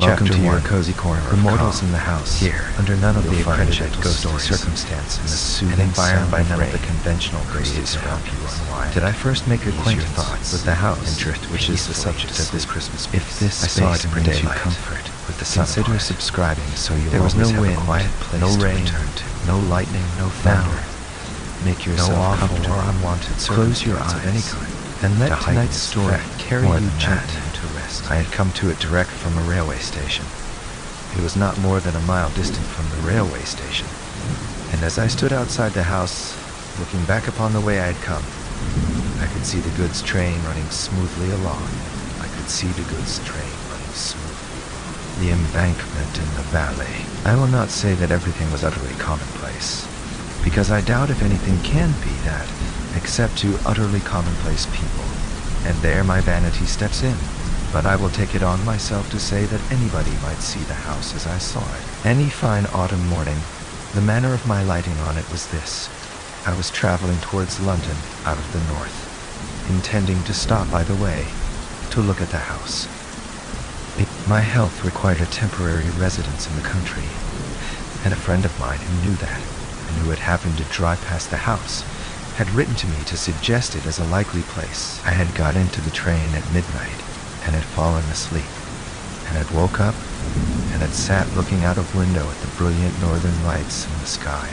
Welcome Chapter to your 1. cozy corner. The mortals in the house. Here, under none of the you'll find accredited gentle ghostly stories, circumstances, and the and soothing environed sound by of none of rain the conventional created graces to around help you you. unwind. Did I first make Ease your acquaintance thoughts with the house, and drift which is the peacefully subject to of this sleep. Christmas If piece? this I saw it space brings brings you you comfort with the sun consider upon it. subscribing so you'll There was no always have wind, a quiet place no to rain, return to. No lightning, no Now, thunder. Make yourself no awful comfortable. or unwanted Close your circumstance eyes of any kind and let to heighten tonight's its story effect. carry More you than gently that, to rest. I had come to it direct from a railway station. It was not more than a mile distant from the railway station, and as I stood outside the house, looking back upon the way I had come, I could see the goods train running smoothly along. I could see the goods train running smoothly along. The embankment in the valley. I will not say that everything was utterly commonplace, because I doubt if anything can be that, except to utterly commonplace people, and there my vanity steps in. But I will take it on myself to say that anybody might see the house as I saw it. Any fine autumn morning, the manner of my lighting on it was this. I was traveling towards London out of the north, intending to stop by the way to look at the house. My health required a temporary residence in the country, and a friend of mine who knew that, and who had happened to drive past the house, had written to me to suggest it as a likely place. I had got into the train at midnight, and had fallen asleep, and had woke up, and had sat looking out of window at the brilliant northern lights in the sky,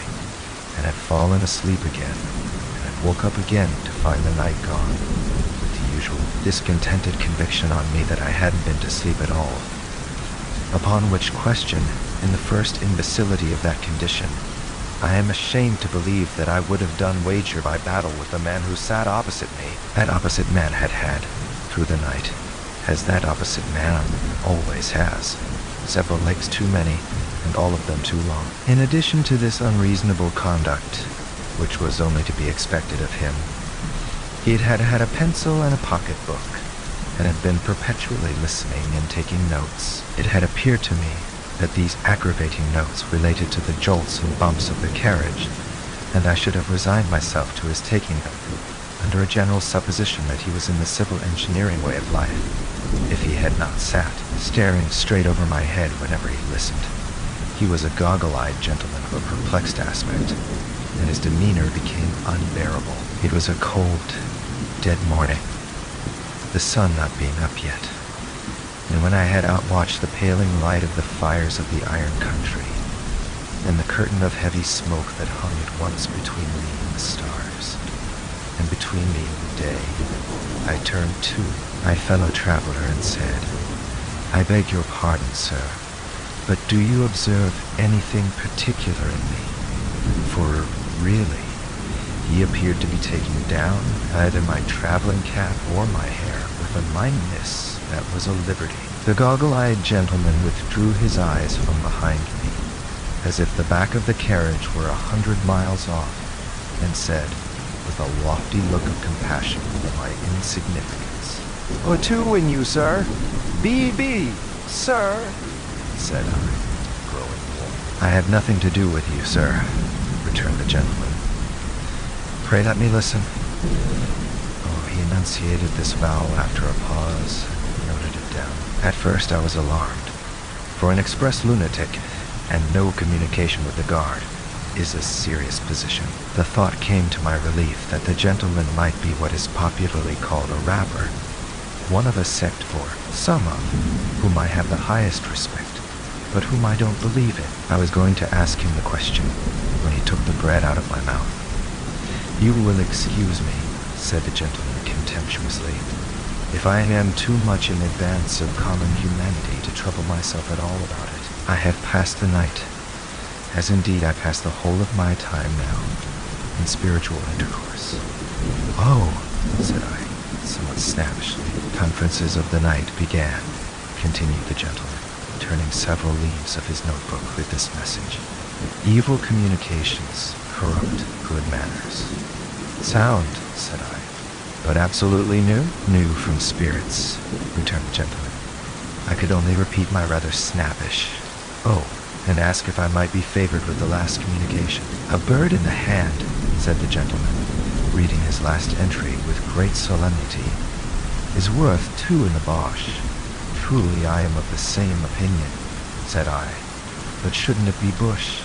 and had fallen asleep again, and had woke up again to find the night gone, with the usual discontented conviction on me that I hadn't been to sleep at all. Upon which question, in the first imbecility of that condition, I am ashamed to believe that I would have done wager by battle with the man who sat opposite me. That opposite man had had, through the night, as that opposite man always has, several legs too many, and all of them too long. In addition to this unreasonable conduct, which was only to be expected of him, he had had a pencil and a pocketbook, and had been perpetually listening and taking notes. It had appeared to me that these aggravating notes related to the jolts and bumps of the carriage, and I should have resigned myself to his taking them, under a general supposition that he was in the civil engineering way of life, if he had not sat, staring straight over my head whenever he listened. He was a goggle-eyed gentleman of a perplexed aspect, and his demeanor became unbearable. It was a cold, dead morning, the sun not being up yet, and when I had outwatched the paling light of the fires of the iron country, and the curtain of heavy smoke that hung at once between me and the stars, and between me and the day, I turned to my fellow traveler and said, "I beg your pardon, sir, but do you observe anything particular in me? For really, he appeared to be taking down either my traveling cap or my hair with a minuteness that was a liberty." The goggle-eyed gentleman withdrew his eyes from behind me, as if the back of the carriage were 100 miles off, and said, with a lofty look of compassion for my insignificance, "Or two in you, sir. B.B., sir," said I, growing warm. "I have nothing to do with you, sir," returned the gentleman. "Pray let me listen." He enunciated this vowel after a pause, and noted it down. At first I was alarmed, for an express lunatic, and no communication with the guard, is a serious position. The thought came to my relief that the gentleman might be what is popularly called a rapper, one of a sect for some of whom I have the highest respect, but whom I don't believe in. I was going to ask him the question when he took the bread out of my mouth. "You will excuse me," said the gentleman contemptuously, "if I am too much in advance of common humanity to trouble myself at all about it. I have passed the night, as indeed I pass the whole of my time now, in spiritual intercourse." "Oh," said I, somewhat snappishly. "Conferences of the night began," continued the gentleman, turning several leaves of his notebook with this message. "Evil communications corrupt good manners." "Sound," said I. "But absolutely new?" "New from spirits," returned the gentleman. I could only repeat my rather snappish, "Oh," and ask if I might be favored with the last communication. "A bird in the hand," said the gentleman, reading his last entry with great solemnity, "is worth two in the Bosch. truly I am of the same opinion, said I. But shouldn't it be Bush?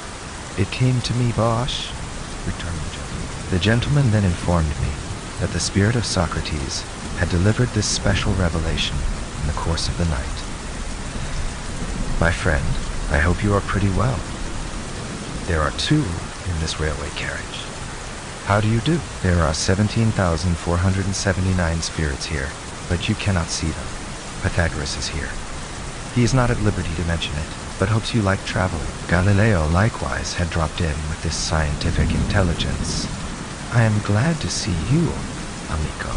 It came to me, Bosh, returned the gentleman. The gentleman then informed me that the spirit of Socrates had delivered this special revelation in the course of the night. My friend, I hope you are pretty well. There are two in this railway carriage. How do you do? There are 17,479 spirits here, but you cannot see them. Pythagoras is here. He is not at liberty to mention it, but hopes you like traveling. Galileo likewise had dropped in with this scientific intelligence. I am glad to see you, amico.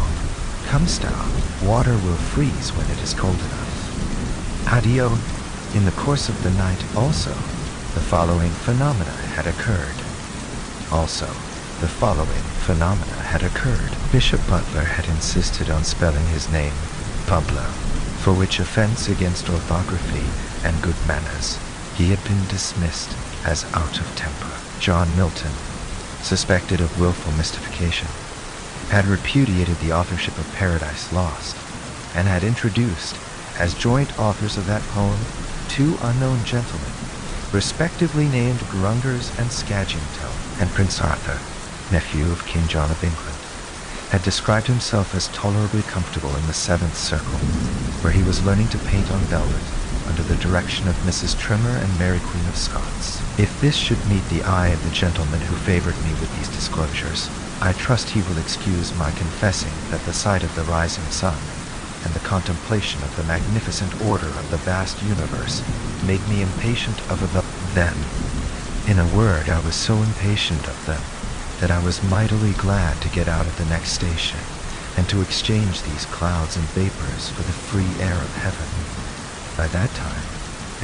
Come, Stout. Water will freeze when it is cold enough. Addio. In the course of the night also, the following phenomena had occurred. Bishop Butler had insisted on spelling his name Pablo, for which offense against orthography and good manners he had been dismissed as out of temper. John Milton, suspected of willful mystification, had repudiated the authorship of Paradise Lost, and had introduced, as joint authors of that poem, two unknown gentlemen, respectively named Grungers and Skagingtoe, and Prince Arthur, nephew of King John of England, had described himself as tolerably comfortable in the seventh circle, where he was learning to paint on velvet under the direction of Mrs. Trimmer and Mary Queen of Scots. If this should meet the eye of the gentleman who favored me with these disclosures, I trust he will excuse my confessing that the sight of the rising sun and the contemplation of the magnificent order of the vast universe made me impatient of them. In a word, I was so impatient of them that I was mightily glad to get out at the next station and to exchange these clouds and vapors for the free air of heaven. By that time,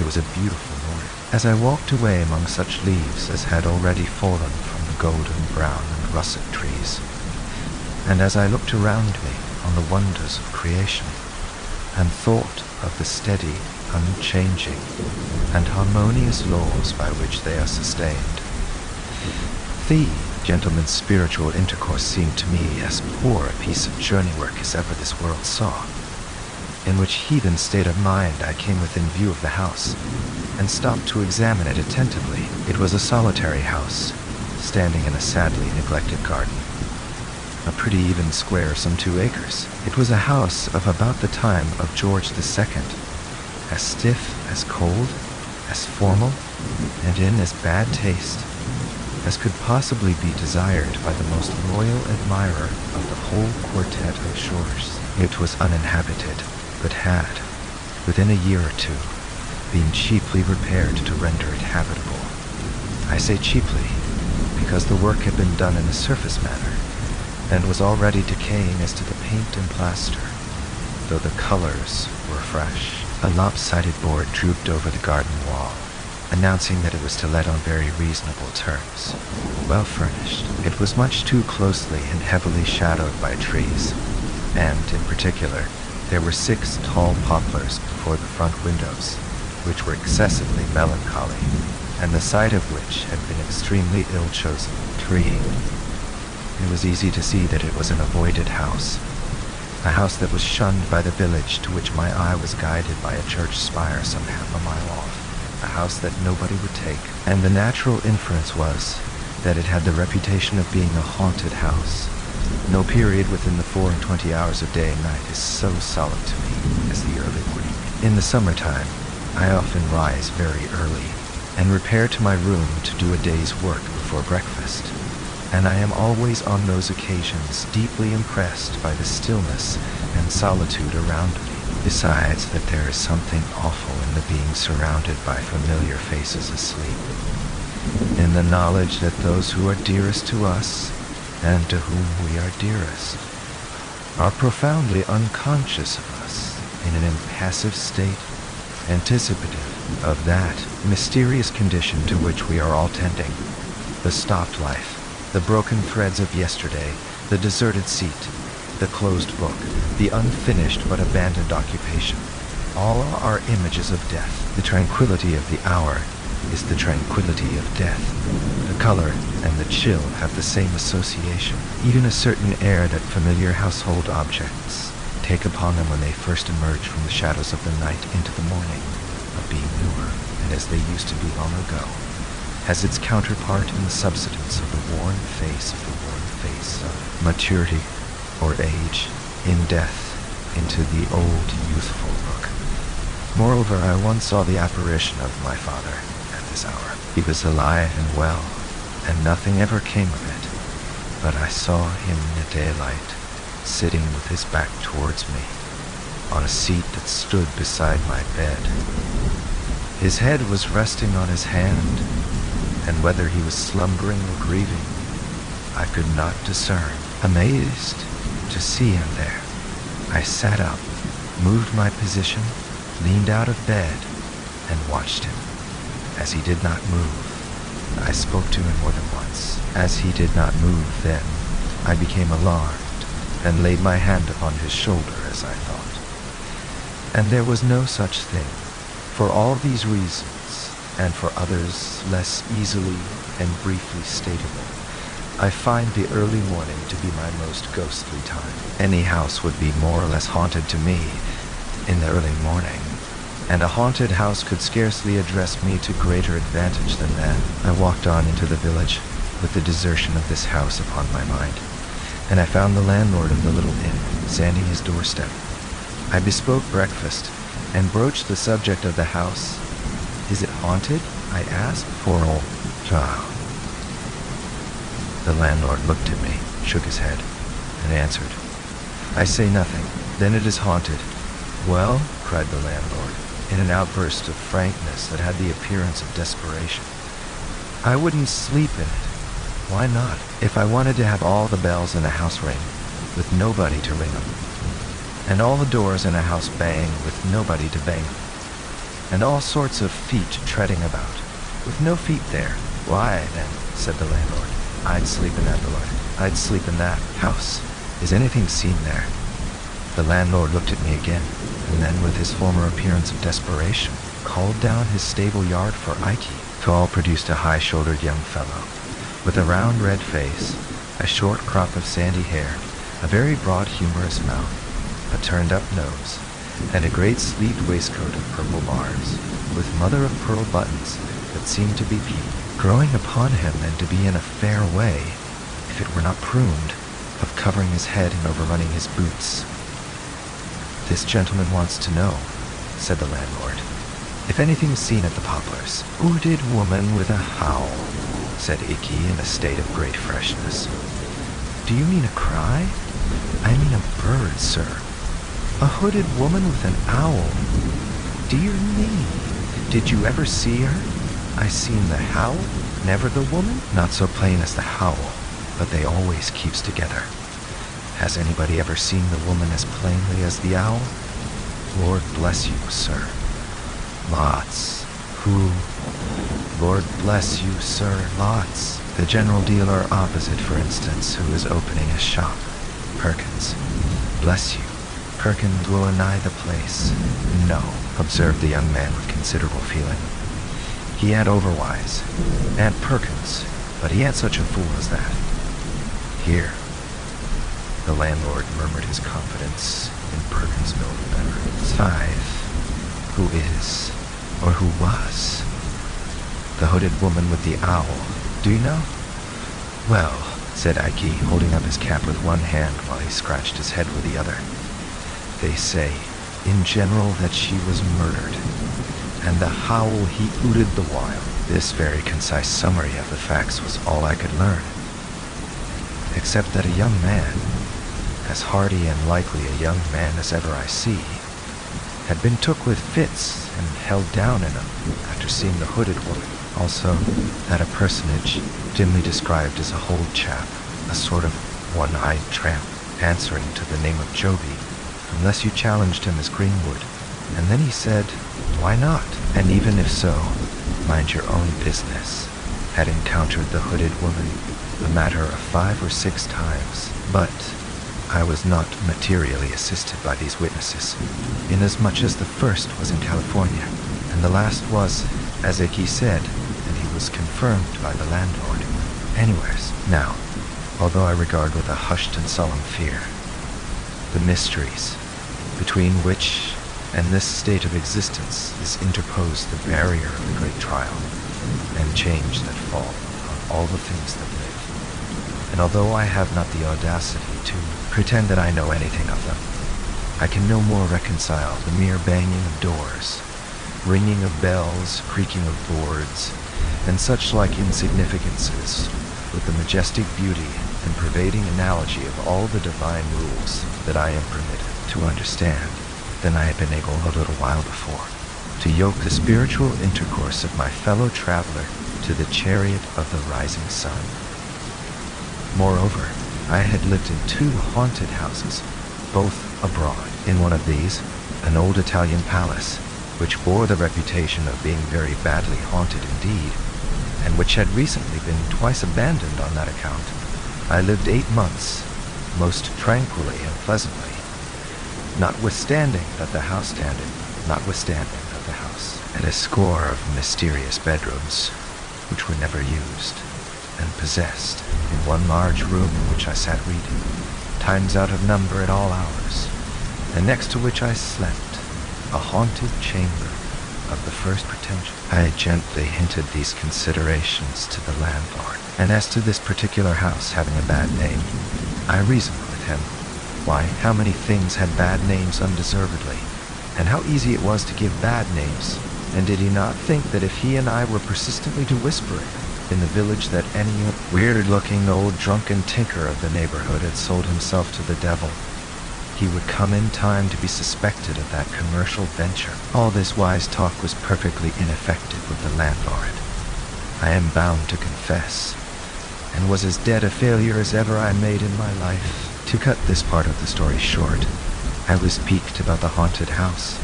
it was a beautiful morning. As I walked away among such leaves as had already fallen from the golden brown and russet trees, and as I looked around me on the wonders of creation, and thought of the steady, unchanging, and harmonious laws by which they are sustained, the gentleman's spiritual intercourse seemed to me as poor a piece of journey work as ever this world saw. In which heathen state of mind I came within view of the house, and stopped to examine it attentively. It was a solitary house, standing in a sadly neglected garden, a pretty even square some 2 acres. It was a house of about the time of George II, as stiff, as cold, as formal, and in as bad taste as could possibly be desired by the most loyal admirer of the whole quartet of shores. It was uninhabited, but had, within a year or two, been cheaply repaired to render it habitable. I say cheaply, because the work had been done in a surface manner, and was already decaying as to the paint and plaster, though the colors were fresh. A lopsided board drooped over the garden wall, announcing that it was to let on very reasonable terms. Well furnished, it was much too closely and heavily shadowed by trees, and, in particular, there were 6 tall poplars before the front windows, which were excessively melancholy, and the site of which had been extremely ill-chosen. 3. It was easy to see that it was an avoided house, a house that was shunned by the village to which my eye was guided by a church spire some half a mile off, a house that nobody would take, and the natural inference was that it had the reputation of being a haunted house. No period within the 24 hours of day and night is so solemn to me as the early morning. In the summertime, I often rise very early and repair to my room to do a day's work before breakfast, and I am always on those occasions deeply impressed by the stillness and solitude around me. Besides that there is something awful in the being surrounded by familiar faces asleep, in the knowledge that those who are dearest to us, and to whom we are dearest, are profoundly unconscious of us, in an impassive state, anticipative of that mysterious condition to which we are all tending, the stopped life, the broken threads of yesterday, the deserted seat, the closed book, the unfinished but abandoned occupation. All are images of death. The tranquility of the hour is the tranquility of death. The color and the chill have the same association. Even a certain air that familiar household objects, take upon them when they first emerge from the shadows of the night into the morning, of being newer, and as they used to be long ago, has its counterpart in the subsidence of the worn face of maturity or age, in death, into the old youthful look. Moreover, I once saw the apparition of my father at this hour. He was alive and well, and nothing ever came of it, but I saw him in the daylight, sitting with his back towards me, on a seat that stood beside my bed. His head was resting on his hand, and whether he was slumbering or grieving, I could not discern. Amazed to see him there, I sat up, moved my position, leaned out of bed, and watched him. As he did not move, I spoke to him more than once. As he did not move then, I became alarmed, and laid my hand upon his shoulder as I thought. And there was no such thing. For all these reasons, and for others less easily and briefly statable, I find the early morning to be my most ghostly time. Any house would be more or less haunted to me in the early morning, and a haunted house could scarcely address me to greater advantage than that. I walked on into the village with the desertion of this house upon my mind, and I found the landlord of the little inn standing his doorstep. I bespoke breakfast and broached the subject of the house. "Is it haunted?" I asked. "Poor old child." The landlord looked at me, shook his head, and answered, "I say nothing. Then it is haunted." "Well," cried the landlord, in an outburst of frankness that had the appearance of desperation, "I wouldn't sleep in it." "Why not?" "If I wanted to have all the bells in a house ring, with nobody to ring them, and all the doors in a house bang, with nobody to bang them, and all sorts of feet treading about, with no feet there, why, then," said the landlord, "I'd sleep in that, Lord. I'd sleep in that house. Is anything seen there?" The landlord looked at me again, and then with his former appearance of desperation, called down his stable yard for Ike. Tall produced a high-shouldered young fellow, with a round red face, a short crop of sandy hair, a very broad humorous mouth, a turned-up nose, and a great sleeved waistcoat of purple bars, with mother-of-pearl buttons that seemed to be growing upon him, and to be in a fair way, if it were not pruned, of covering his head and overrunning his boots. "This gentleman wants to know," said the landlord, "if anything's seen at the Poplars." "Hooded woman with a howl," said Icky in a state of great freshness. "Do you mean a cry?" "I mean a bird, sir." "A hooded woman with an owl? Dear me, did you ever see her?" "I seen the howl, never the woman." "Not so plain as the howl, but they always keeps together." "Has anybody ever seen the woman as plainly as the owl?" "Lord bless you, sir, lots." "Who?" "Lord bless you, sir, lots. The general dealer opposite, for instance, who is opening a shop. Perkins. Bless you, Perkins will anigh the place." "No," observed the young man with considerable feeling. "He ain't overwise. Aunt Perkins, but he ain't such a fool as that. Here." The landlord murmured his confidence in Perkinsville better. "5. Who is, or who was, the hooded woman with the owl? Do you know?" "Well," said Ike, holding up his cap with one hand while he scratched his head with the other, "they say, in general, that she was murdered, and the howl he hooted the while." This very concise summary of the facts was all I could learn, except that a young man, as hearty and likely a young man as ever I see, had been took with fits and held down in 'em after seeing the hooded woman. Also, that a personage, dimly described as a hold chap, a sort of one-eyed tramp, answering to the name of Joby, unless you challenged him as Greenwood. And then he said, "Why not? And even if so, mind your own business," had encountered the hooded woman a matter of 5 or 6 times. But I was not materially assisted by these witnesses, inasmuch as the first was in California, and the last was, as Icky said, and he was confirmed by the landlord, anywheres. Now, although I regard with a hushed and solemn fear the mysteries between which and this state of existence is interposed the barrier of the great trial and change that fall on all the things that live. And although I have not the audacity to pretend that I know anything of them, I can no more reconcile the mere banging of doors, ringing of bells, creaking of boards, and such like insignificances with the majestic beauty and pervading analogy of all the divine rules that I am permitted to understand than I had been able a little while before to yoke the spiritual intercourse of my fellow traveler to the chariot of the rising sun. Moreover, I had lived in 2 haunted houses, both abroad. In one of these, an old Italian palace, which bore the reputation of being very badly haunted indeed, and which had recently been twice abandoned on that account, I lived 8 months, most tranquilly and pleasantly, notwithstanding that the house had a score of mysterious bedrooms, which were never used, and possessed in one large room in which I sat reading, times out of number at all hours, and next to which I slept, a haunted chamber of the first pretension. I gently hinted these considerations to the landlord, and as to this particular house having a bad name, I reasoned with him. Why, how many things had bad names undeservedly, and how easy it was to give bad names, and did he not think that if he and I were persistently to whisper it in the village that any weird-looking old drunken tinker of the neighborhood had sold himself to the devil, he would come in time to be suspected of that commercial venture? All this wise talk was perfectly ineffective with the landlord, I am bound to confess, and was as dead a failure as ever I made in my life. To cut this part of the story short, I was piqued about the haunted house,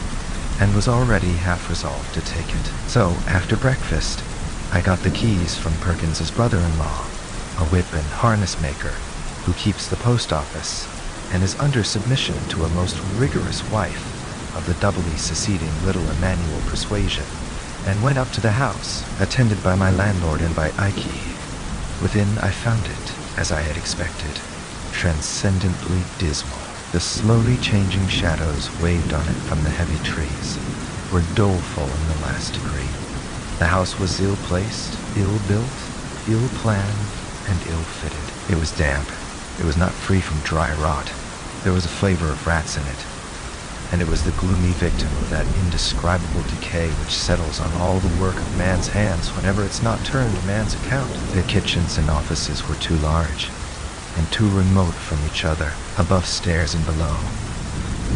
and was already half resolved to take it. So, after breakfast, I got the keys from Perkins's brother-in-law, a whip and harness maker, who keeps the post office, and is under submission to a most rigorous wife of the doubly seceding little Emmanuel persuasion, and went up to the house, attended by my landlord and by Ike. Within I found it, as I had expected, transcendently dismal. The slowly changing shadows waved on it from the heavy trees were doleful in the last degree. The house was ill-placed, ill-built, ill-planned, and ill-fitted. It was damp. It was not free from dry rot. There was a flavor of rats in it, and it was the gloomy victim of that indescribable decay which settles on all the work of man's hands whenever it's not turned to man's account. The kitchens and offices were too large, and too remote from each other, above stairs and below.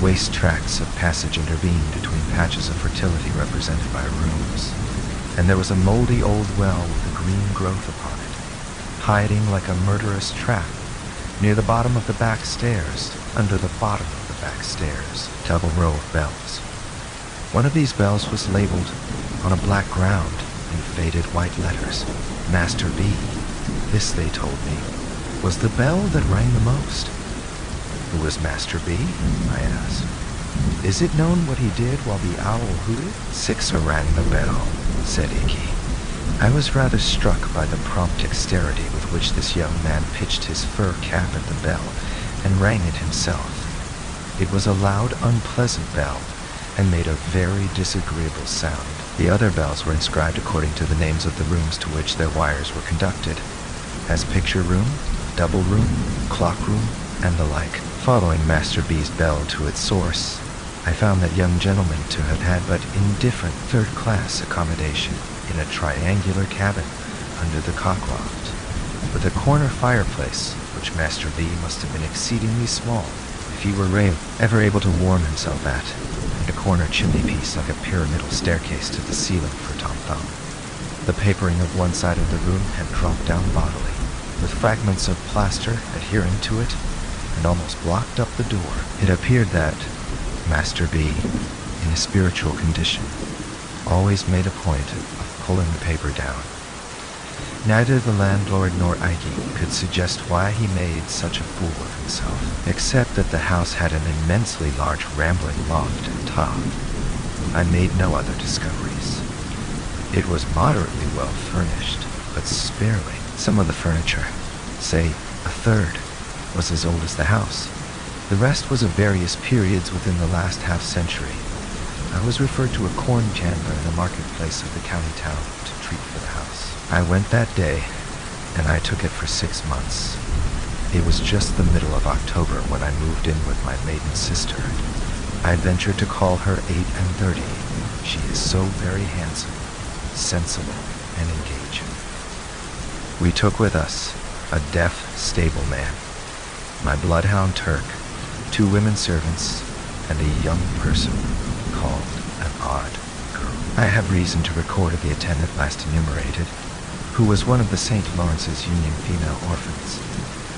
Waste tracts of passage intervened between patches of fertility represented by rooms, and there was a moldy old well with a green growth upon it, hiding like a murderous trap near the bottom of the back stairs, under the bottom of the back stairs, double row of bells. One of these bells was labeled on a black ground in faded white letters, Master B. This, they told me, was the bell that rang the most. Who was Master B? I asked. Is it known what he did while the owl hooted? Sixer rang the bell, said Icky. I was rather struck by the prompt dexterity with which this young man pitched his fur cap at the bell and rang it himself. It was a loud, unpleasant bell, and made a very disagreeable sound. The other bells were inscribed according to the names of the rooms to which their wires were conducted, as picture room, double room, clock room, and the like. Following Master B's bell to its source, I found that young gentleman to have had but indifferent third-class accommodation in a triangular cabin under the cockloft, with a corner fireplace which Master B must have been exceedingly small if he were ever able to warm himself at, and a corner chimney-piece like a pyramidal staircase to the ceiling for Tom Thumb. The papering of one side of the room had dropped down bodily, with fragments of plaster adhering to it, and almost blocked up the door. It appeared that Master B, in a spiritual condition, always made a point of pulling the paper down. Neither the landlord nor Ike could suggest why he made such a fool of himself, except that the house had an immensely large rambling loft and top. I made no other discoveries. It was moderately well furnished, but sparely. Some of the furniture, say a third, was as old as the house, The rest was of various periods within the last half-century. I was referred to a corn chandler in the marketplace of the county town to treat for the house. I went that day, and I took it for 6 months. It was just the middle of October when I moved in with my maiden sister. I ventured to call her 8 and 30. She is so very handsome, sensible, and engaging. We took with us a deaf stableman, my bloodhound Turk, 2 women servants, and a young person called an odd girl. I have reason to record the attendant last enumerated, who was one of the St. Lawrence's Union female orphans,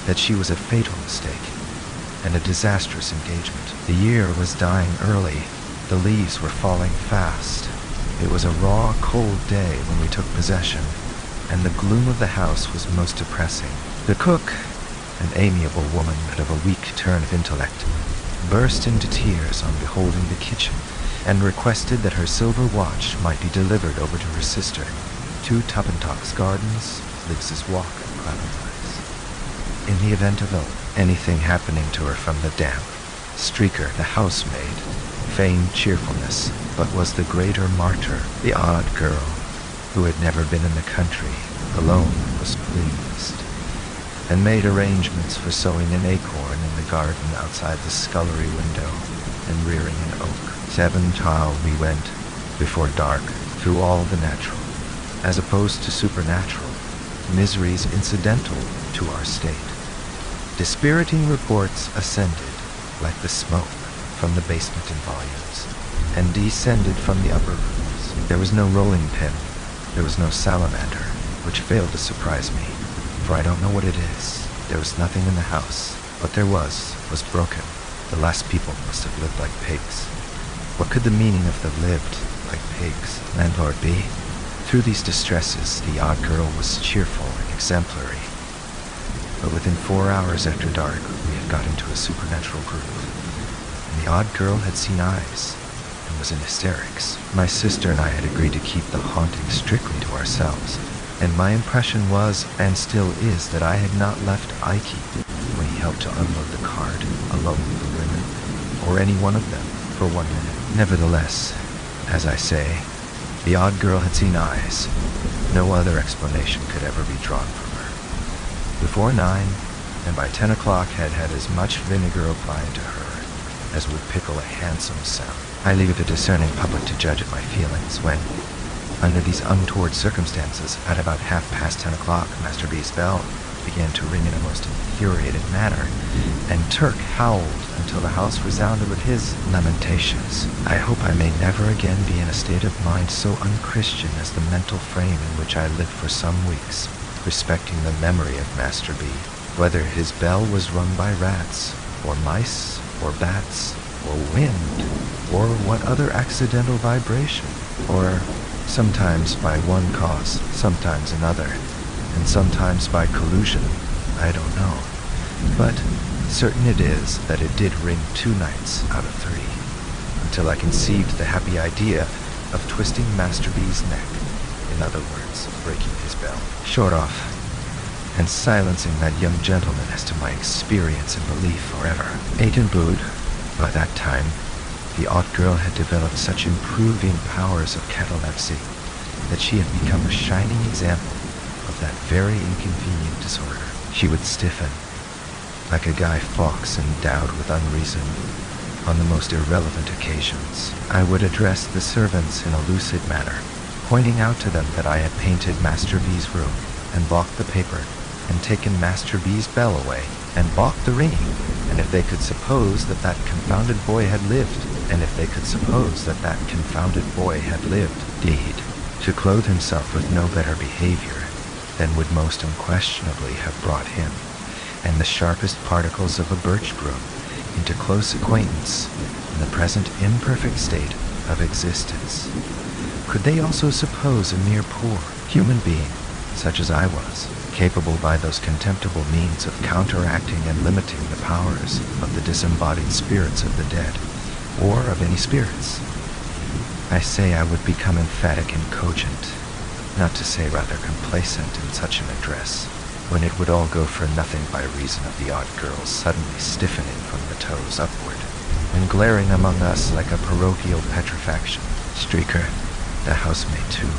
that she was a fatal mistake and a disastrous engagement. The year was dying early. The leaves were falling fast. It was a raw, cold day when we took possession, and the gloom of the house was most depressing. The cook, an amiable woman but of a weak turn of intellect, burst into tears on beholding the kitchen, and requested that her silver watch might be delivered over to her sister, 2 Tuppentocks Gardens, Libbs's Walk, Clatterwise. In the event of anything happening to her from the damp, Streaker, the housemaid, feigned cheerfulness, but was the greater martyr. The odd girl, who had never been in the country, alone was pleased, and made arrangements for sowing an acorn in the garden outside the scullery window and rearing an oak. 7 tile we went, before dark, through all the natural, as opposed to supernatural, miseries incidental to our state. Dispiriting reports ascended, like the smoke, from the basement in volumes, and descended from the upper rooms. There was no rolling pin, there was no salamander, which failed to surprise me, for I don't know what it is. There was nothing in the house. What there was broken. The last people must have lived like pigs. What could the meaning of the lived like pigs, landlord, be? Through these distresses, the odd girl was cheerful and exemplary. But within 4 hours after dark, we had got into a supernatural groove, and the odd girl had seen eyes and was in hysterics. My sister and I had agreed to keep the haunting strictly to ourselves, and my impression was, and still is, that I had not left Ikey when he helped to unload the cart, alone with the women, or any one of them, for 1 minute. Nevertheless, as I say, the odd girl had seen eyes. No other explanation could ever be drawn from her. Before 9, and by 10 o'clock had had as much vinegar applied to her as would pickle a handsome sound. I leave it to the discerning public to judge of my feelings when, under these untoward circumstances, at about 10:30 o'clock, Master B's bell began to ring in a most infuriated manner, and Turk howled until the house resounded with his lamentations. I hope I may never again be in a state of mind so unchristian as the mental frame in which I lived for some weeks, respecting the memory of Master B, whether his bell was rung by rats, or mice, or bats, or wind, or what other accidental vibration, or sometimes by one cause, sometimes another, and sometimes by collusion, I don't know. But certain it is that it did ring 2 nights out of 3, until I conceived the happy idea of twisting Master B's neck, in other words, breaking his bell, short off, and silencing that young gentleman as to my experience and belief forever. 8 and Bood, by that time, the odd girl had developed such improving powers of catalepsy that she had become a shining example of that very inconvenient disorder. She would stiffen, like a Guy Fawkes endowed with unreason, on the most irrelevant occasions. I would address the servants in a lucid manner, pointing out to them that I had painted Master B's room, and balked the paper, and taken Master B's bell away, and balked the ringing, and if they could suppose that that confounded boy had lived, deed, to clothe himself with no better behavior than would most unquestionably have brought him, and the sharpest particles of a birch broom, into close acquaintance in the present imperfect state of existence. Could they also suppose a mere poor human being, such as I was, capable by those contemptible means of counteracting and limiting the powers of the disembodied spirits of the dead, or of any spirits? I say I would become emphatic and cogent, not to say rather complacent in such an address, when it would all go for nothing by reason of the odd girls suddenly stiffening from the toes upward, and glaring among us like a parochial petrifaction. Streaker, the housemaid too,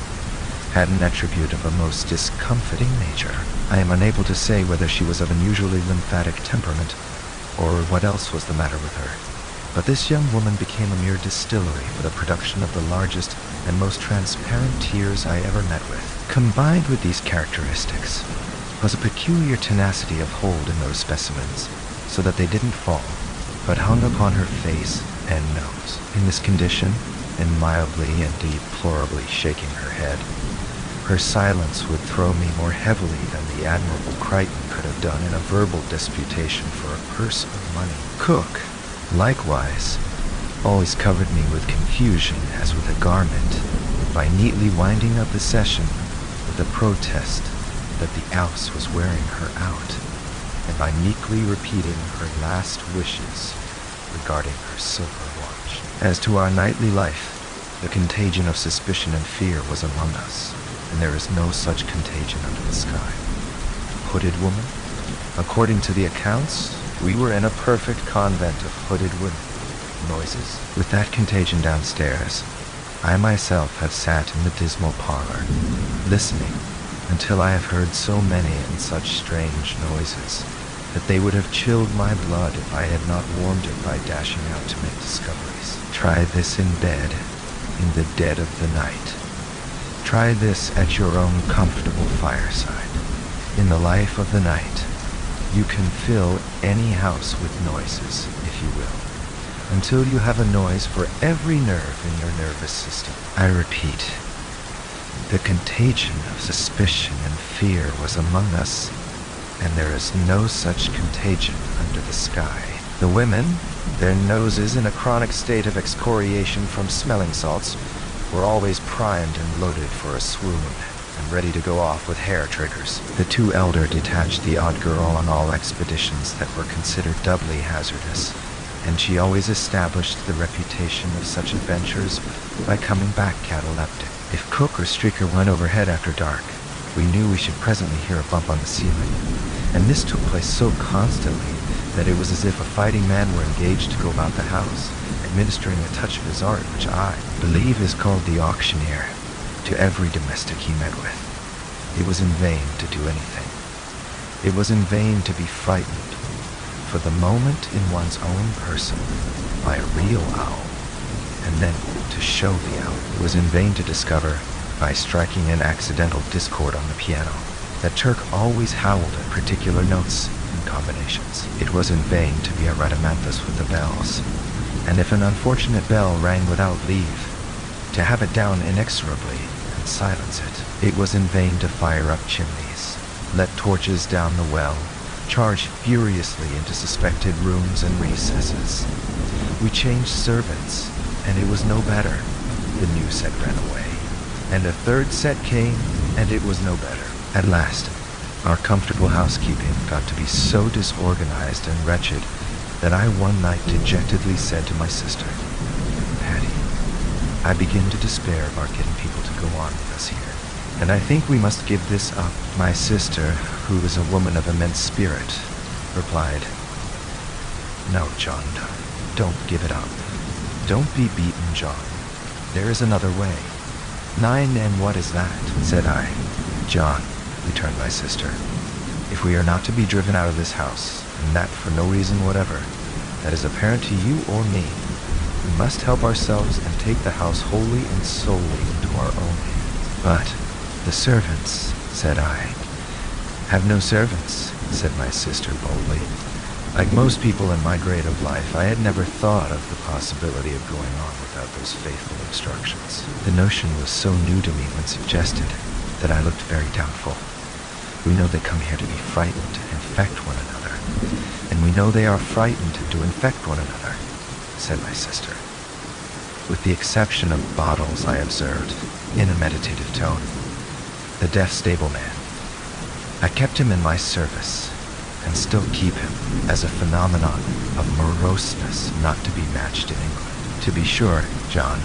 had an attribute of a most discomfiting nature. I am unable to say whether she was of unusually lymphatic temperament, or what else was the matter with her. But this young woman became a mere distillery for the production of the largest and most transparent tears I ever met with. Combined with these characteristics was a peculiar tenacity of hold in those specimens, so that they didn't fall, but hung upon her face and nose. In this condition, and mildly and deplorably shaking her head, her silence would throw me more heavily than the admirable Crichton could have done in a verbal disputation for a purse of money. Cook, likewise, always covered me with confusion as with a garment, by neatly winding up the session with a protest that the ouse was wearing her out, and by meekly repeating her last wishes regarding her silver watch. As to our nightly life, the contagion of suspicion and fear was among us, and there is no such contagion under the sky. Hooded woman? According to the accounts, we were in a perfect convent of hooded women. Noises? With that contagion downstairs, I myself have sat in the dismal parlor, listening until I have heard so many and such strange noises that they would have chilled my blood if I had not warmed it by dashing out to make discoveries. Try this in bed, in the dead of the night. Try this at your own comfortable fireside. In the life of the night, you can fill any house with noises, if you will, until you have a noise for every nerve in your nervous system. I repeat, the contagion of suspicion and fear was among us, and there is no such contagion under the sky. The women, their noses in a chronic state of excoriation from smelling salts, were always primed and loaded for a swoon, and ready to go off with hair triggers. The two elder detached the odd girl on all expeditions that were considered doubly hazardous, and she always established the reputation of such adventures by coming back cataleptic. If Cook or Streaker went overhead after dark, we knew we should presently hear a bump on the ceiling, and this took place so constantly that it was as if a fighting man were engaged to go about the house, administering a touch of his art, which I believe is called the auctioneer, to every domestic he met with. It was in vain to do anything. It was in vain to be frightened, for the moment in one's own person by a real owl, and then to show the owl. It was in vain to discover, by striking an accidental discord on the piano, that Turk always howled at particular notes and combinations. It was in vain to be a Rhadamanthus with the bells, and if an unfortunate bell rang without leave, to have it down inexorably and silence it. It was in vain to fire up chimneys, let torches down the well, charge furiously into suspected rooms and recesses. We changed servants, and it was no better. The new set ran away, and a third set came, and it was no better. At last, our comfortable housekeeping got to be so disorganized and wretched that I one night dejectedly said to my sister, "Patty, I begin to despair of our getting people to go on with us here, and I think we must give this up." My sister, who was a woman of immense spirit, replied, "No, John, don't give it up. Don't be beaten, John. There is another way." "Nine, and what is that?" said I. "John," returned my sister, "if we are not to be driven out of this house, and that for no reason whatever, that is apparent to you or me, we must help ourselves and take the house wholly and solely into our own hands." "But the servants," said I. "Have no servants," said my sister boldly. Like most people in my grade of life, I had never thought of the possibility of going on without those faithful instructions. The notion was so new to me when suggested that I looked very doubtful. "We know they come here to be frightened and infect one another, and we know they are frightened to infect one another," said my sister. "With the exception of Bottles," I observed, in a meditative tone, "the deaf stableman. I kept him in my service, and still keep him as a phenomenon of moroseness not to be matched in England." "To be sure, John,"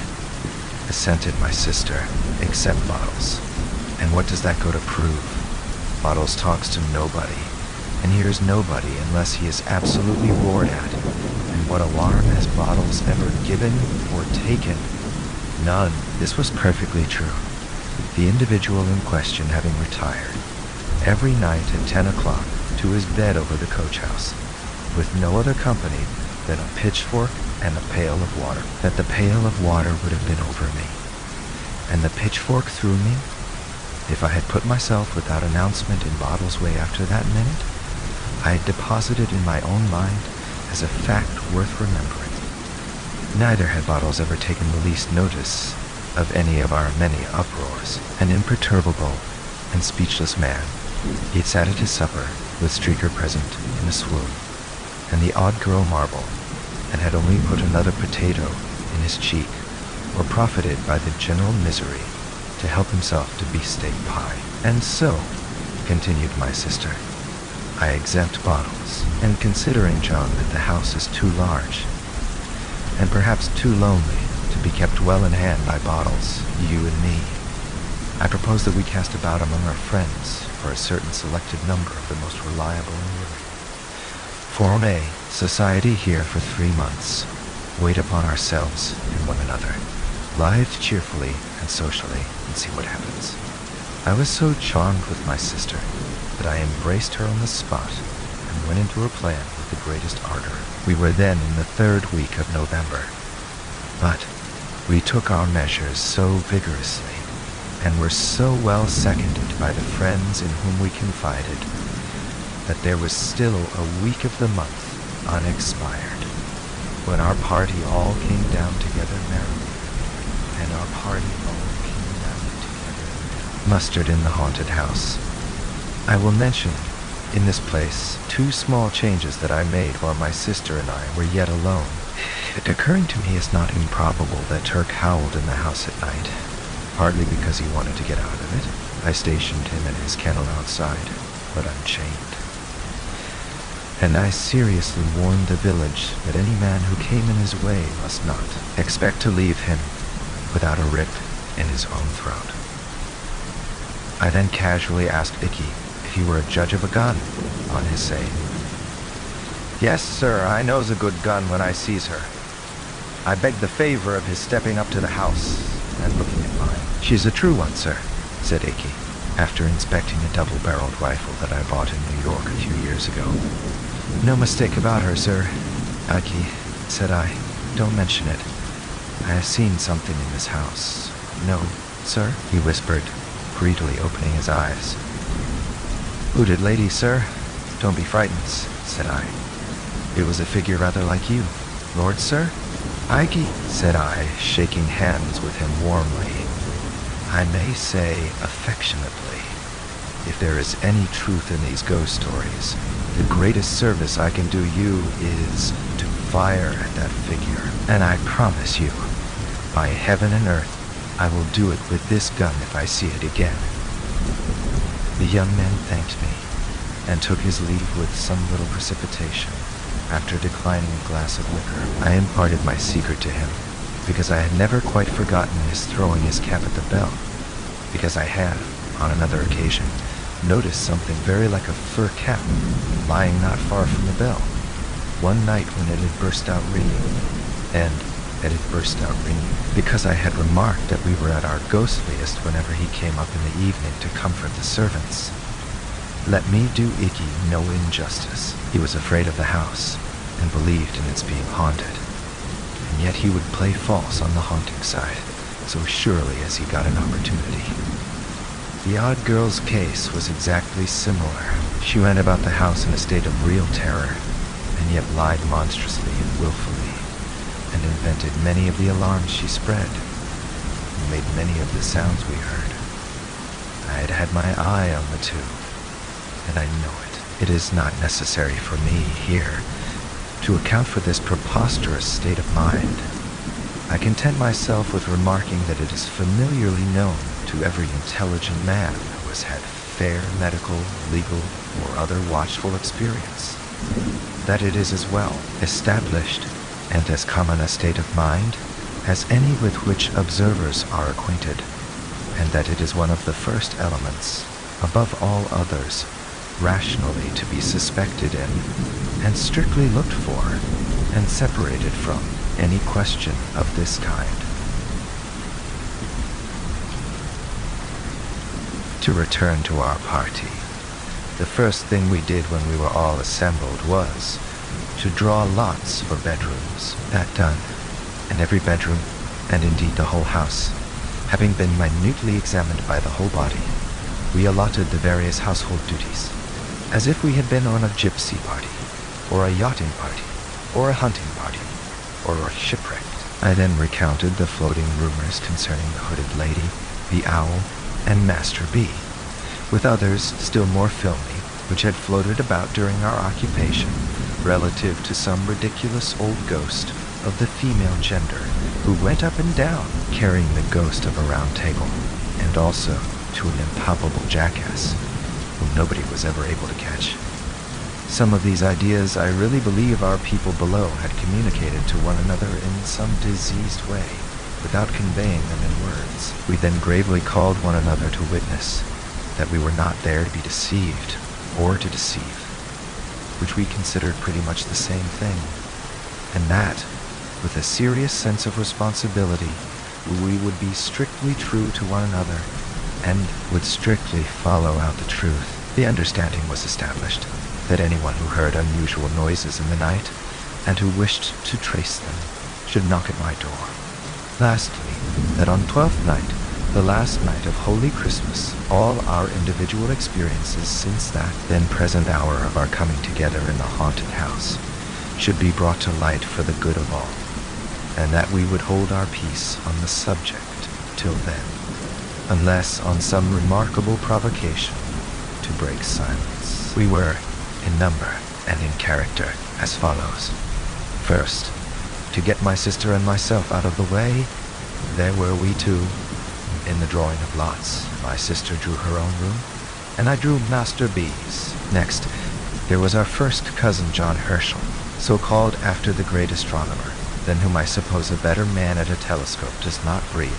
assented my sister, "except Bottles. And what does that go to prove? Bottles talks to nobody, and hears nobody unless he is absolutely roared at. And what alarm has Bottles ever given or taken? None. This was perfectly true. The individual in question having retired every night at 10 o'clock to his bed over the coach house, with no other company than a pitchfork and a pail of water. That the pail of water would have been over me, and the pitchfork through me, if I had put myself without announcement in Bottles' way after that minute, I had deposited in my own mind as a fact worth remembering. Neither had Bottles ever taken the least notice of any of our many uproars. An imperturbable and speechless man, he'd sat at his supper with Streaker present in a swoon, and the odd girl Marble, and had only put another potato in his cheek, or profited by the general misery to help himself to beefsteak pie. And so, continued my sister, I exempt Bottles, and considering, John, that the house is too large, and perhaps too lonely to be kept well in hand by Bottles, you and me, I propose that we cast about among our friends for a certain selected number of the most reliable and willing. Form a society here for 3 months, wait upon ourselves and one another, live cheerfully and socially, and see what happens. I was so charmed with my sister that I embraced her on the spot and went into her plan with the greatest ardor. We were then in the 3rd week of November, but we took our measures so vigorously and were so well seconded by the friends in whom we confided that there was still a week of the month unexpired when our party all came down together merrily, and our party all came down together merrily. Mustered in the haunted house. I will mention in this place 2 small changes that I made while my sister and I were yet alone. It occurring to me as not improbable that Turk howled in the house at night, partly because he wanted to get out of it. I stationed him in his kennel outside, but unchained. And I seriously warned the village that any man who came in his way must not expect to leave him without a rip in his own throat. I then casually asked Icky if he were a judge of a gun, on his saying, "Yes, sir, I knows a good gun when I sees her. I beg the favor of his stepping up to the house and looking at mine." "She's a true one, sir," said Icky, after inspecting a double-barreled rifle that I bought in New York a few years ago. "No mistake about her, sir." "Icky," said I, "don't mention it. I have seen something in this house." "No, sir," he whispered, greedily opening his eyes. "Booted lady, sir. Don't be frightened," said I. "It was a figure rather like you." "Lord, sir?" "Ikey," said I, shaking hands with him warmly. I may say affectionately, if there is any truth in these ghost stories, the greatest service I can do you is to fire at that figure. And I promise you, by heaven and earth, I will do it with this gun if I see it again. The young man thanked me and took his leave with some little precipitation. After declining a glass of liquor, I imparted my secret to him, because I had never quite forgotten his throwing his cap at the bell, because I had, on another occasion, noticed something very like a fur cap lying not far from the bell, one night when it had burst out ringing, and it had burst out ringing because I had remarked that we were at our ghostliest whenever he came up in the evening to comfort the servants. Let me do Icky no injustice. He was afraid of the house, and believed in its being haunted, and yet he would play false on the haunting side, so surely as he got an opportunity. The odd girl's case was exactly similar. She went about the house in a state of real terror, and yet lied monstrously and willfully, and invented many of the alarms she spread, and made many of the sounds we heard. I had had my eye on the two, and I know it. It is not necessary for me here to account for this preposterous state of mind. I content myself with remarking that it is familiarly known to every intelligent man who has had fair medical, legal, or other watchful experience, that it is as well established and as common a state of mind as any with which observers are acquainted, and that it is one of the first elements above all others, rationally to be suspected in, and strictly looked for, and separated from, any question of this kind. To return to our party, the first thing we did when we were all assembled was to draw lots for bedrooms. That done, and every bedroom, and indeed the whole house, having been minutely examined by the whole body, we allotted the various household duties, as if we had been on a gypsy party, or a yachting party, or a hunting party, or a shipwreck. I then recounted the floating rumors concerning the hooded lady, the owl, and Master B, with others still more filmy, which had floated about during our occupation, relative to some ridiculous old ghost of the female gender, who went up and down, carrying the ghost of a round table, and also to an impalpable jackass, whom nobody was ever able to catch. Some of these ideas I really believe our people below had communicated to one another in some diseased way, without conveying them in words. We then gravely called one another to witness that we were not there to be deceived or to deceive, which we considered pretty much the same thing, and that, with a serious sense of responsibility, we would be strictly true to one another and would strictly follow out the truth. The understanding was established that anyone who heard unusual noises in the night and who wished to trace them should knock at my door. Lastly, that on 12th night, the last night of Holy Christmas, all our individual experiences since that then present hour of our coming together in the haunted house should be brought to light for the good of all, and that we would hold our peace on the subject till then, unless on some remarkable provocation to break silence. We were, in number and in character, as follows. First, to get my sister and myself out of the way, there were we two. In the drawing of lots, my sister drew her own room, and I drew Master B's. Next, there was our first cousin John Herschel, so called after the great astronomer, than whom I suppose a better man at a telescope does not breathe.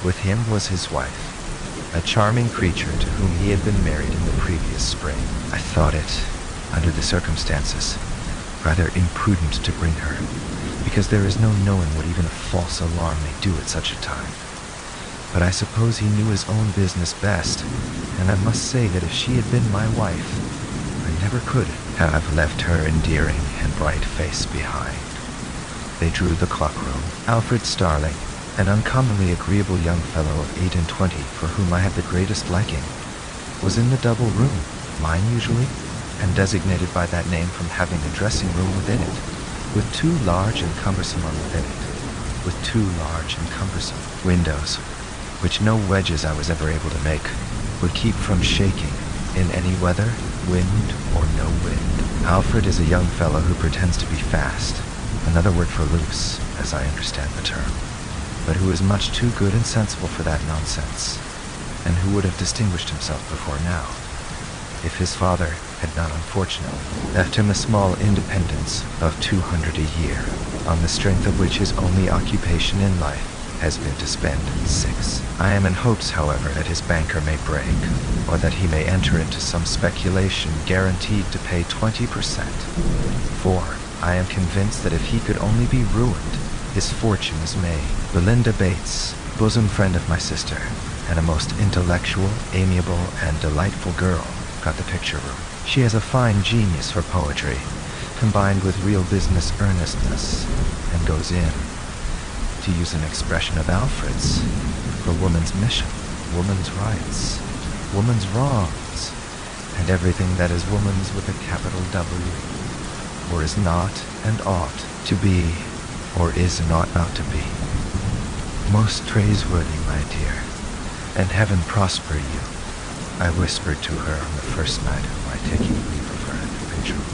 With him was his wife, a charming creature to whom he had been married in the previous spring. I thought it, under the circumstances, rather imprudent to bring her, because there is no knowing what even a false alarm may do at such a time. But I suppose he knew his own business best, and I must say that if she had been my wife, I never could have left her endearing and bright face behind. They drew the clockroom. Alfred Starling, an uncommonly agreeable young fellow of 28, for whom I had the greatest liking, was in the double room, mine usually, and designated by that name from having a dressing room within it, with two large and cumbersome windows, which no wedges I was ever able to make would keep from shaking in any weather, wind or no wind. Alfred is a young fellow who pretends to be fast, another word for loose, as I understand the term, but who is much too good and sensible for that nonsense, and who would have distinguished himself before now, if his father had not unfortunately left him a small independence of 200 a year, on the strength of which his only occupation in life has been to spend 6. I am in hopes, however, that his banker may break, or that he may enter into some speculation guaranteed to pay 20%. For I am convinced that if he could only be ruined, his fortune is made. Belinda Bates, bosom friend of my sister, and a most intellectual, amiable, and delightful girl, got the picture room. She has a fine genius for poetry, combined with real business earnestness, and goes in, to use an expression of Alfred's, for woman's mission, woman's rights, woman's wrongs, and everything that is woman's with a capital W, or is not and ought to be, or is and ought not to be. Most praiseworthy, my dear, and heaven prosper you, I whispered to her on the first night of my taking leave of her in the bedroom.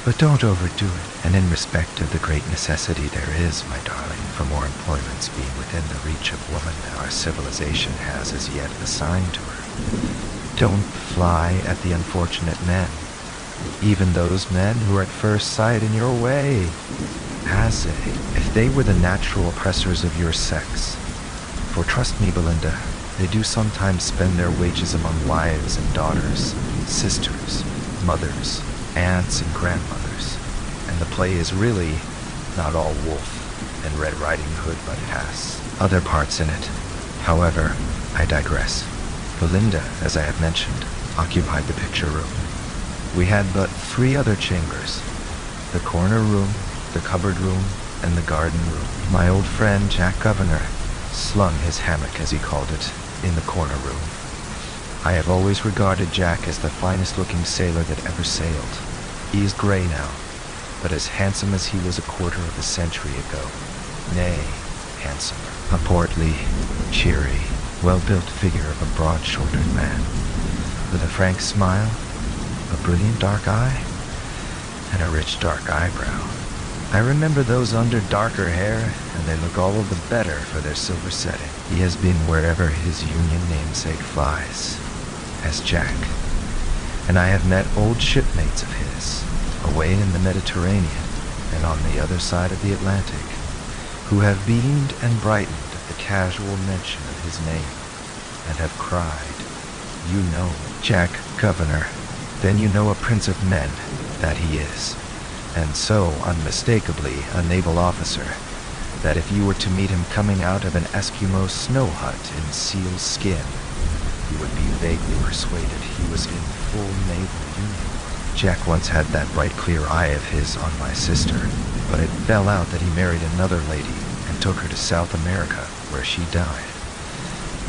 But don't overdo it, and in respect of the great necessity there is, my darling, for more employments being within the reach of woman than our civilization has as yet assigned to her, don't fly at the unfortunate men, even those men who are at first sight in your way. As if they were the natural oppressors of your sex. For trust me, Belinda, They do sometimes spend their wages among wives and daughters, sisters, mothers, aunts and grandmothers, and the play is really not all wolf and Red Riding Hood, but it has other parts in it. However, I digress. Belinda, as I have mentioned, occupied the picture room. We had but 3 other chambers: the corner room, the cupboard room, and the garden room. My old friend Jack Governor slung his hammock, as he called it, in the corner room. I have always regarded Jack as the finest looking sailor that ever sailed. He is gray now, but as handsome as he was a quarter of a century ago. Nay, handsomer. A portly, cheery, well-built figure of a broad-shouldered man, with a frank smile, a brilliant dark eye, and a rich dark eyebrow. I remember those under darker hair, and they look all the better for their silver setting. He has been wherever his Union namesake flies, as Jack, and I have met old shipmates of his, away in the Mediterranean and on the other side of the Atlantic, who have beamed and brightened at the casual mention of his name, and have cried, "You know Jack Governor, then you know a prince of men that he is, and so unmistakably a naval officer, that if you were to meet him coming out of an Eskimo snow hut in seal skin, you would be vaguely persuaded he was in full naval uniform." Jack once had that bright clear eye of his on my sister, but it fell out that he married another lady and took her to South America, where she died.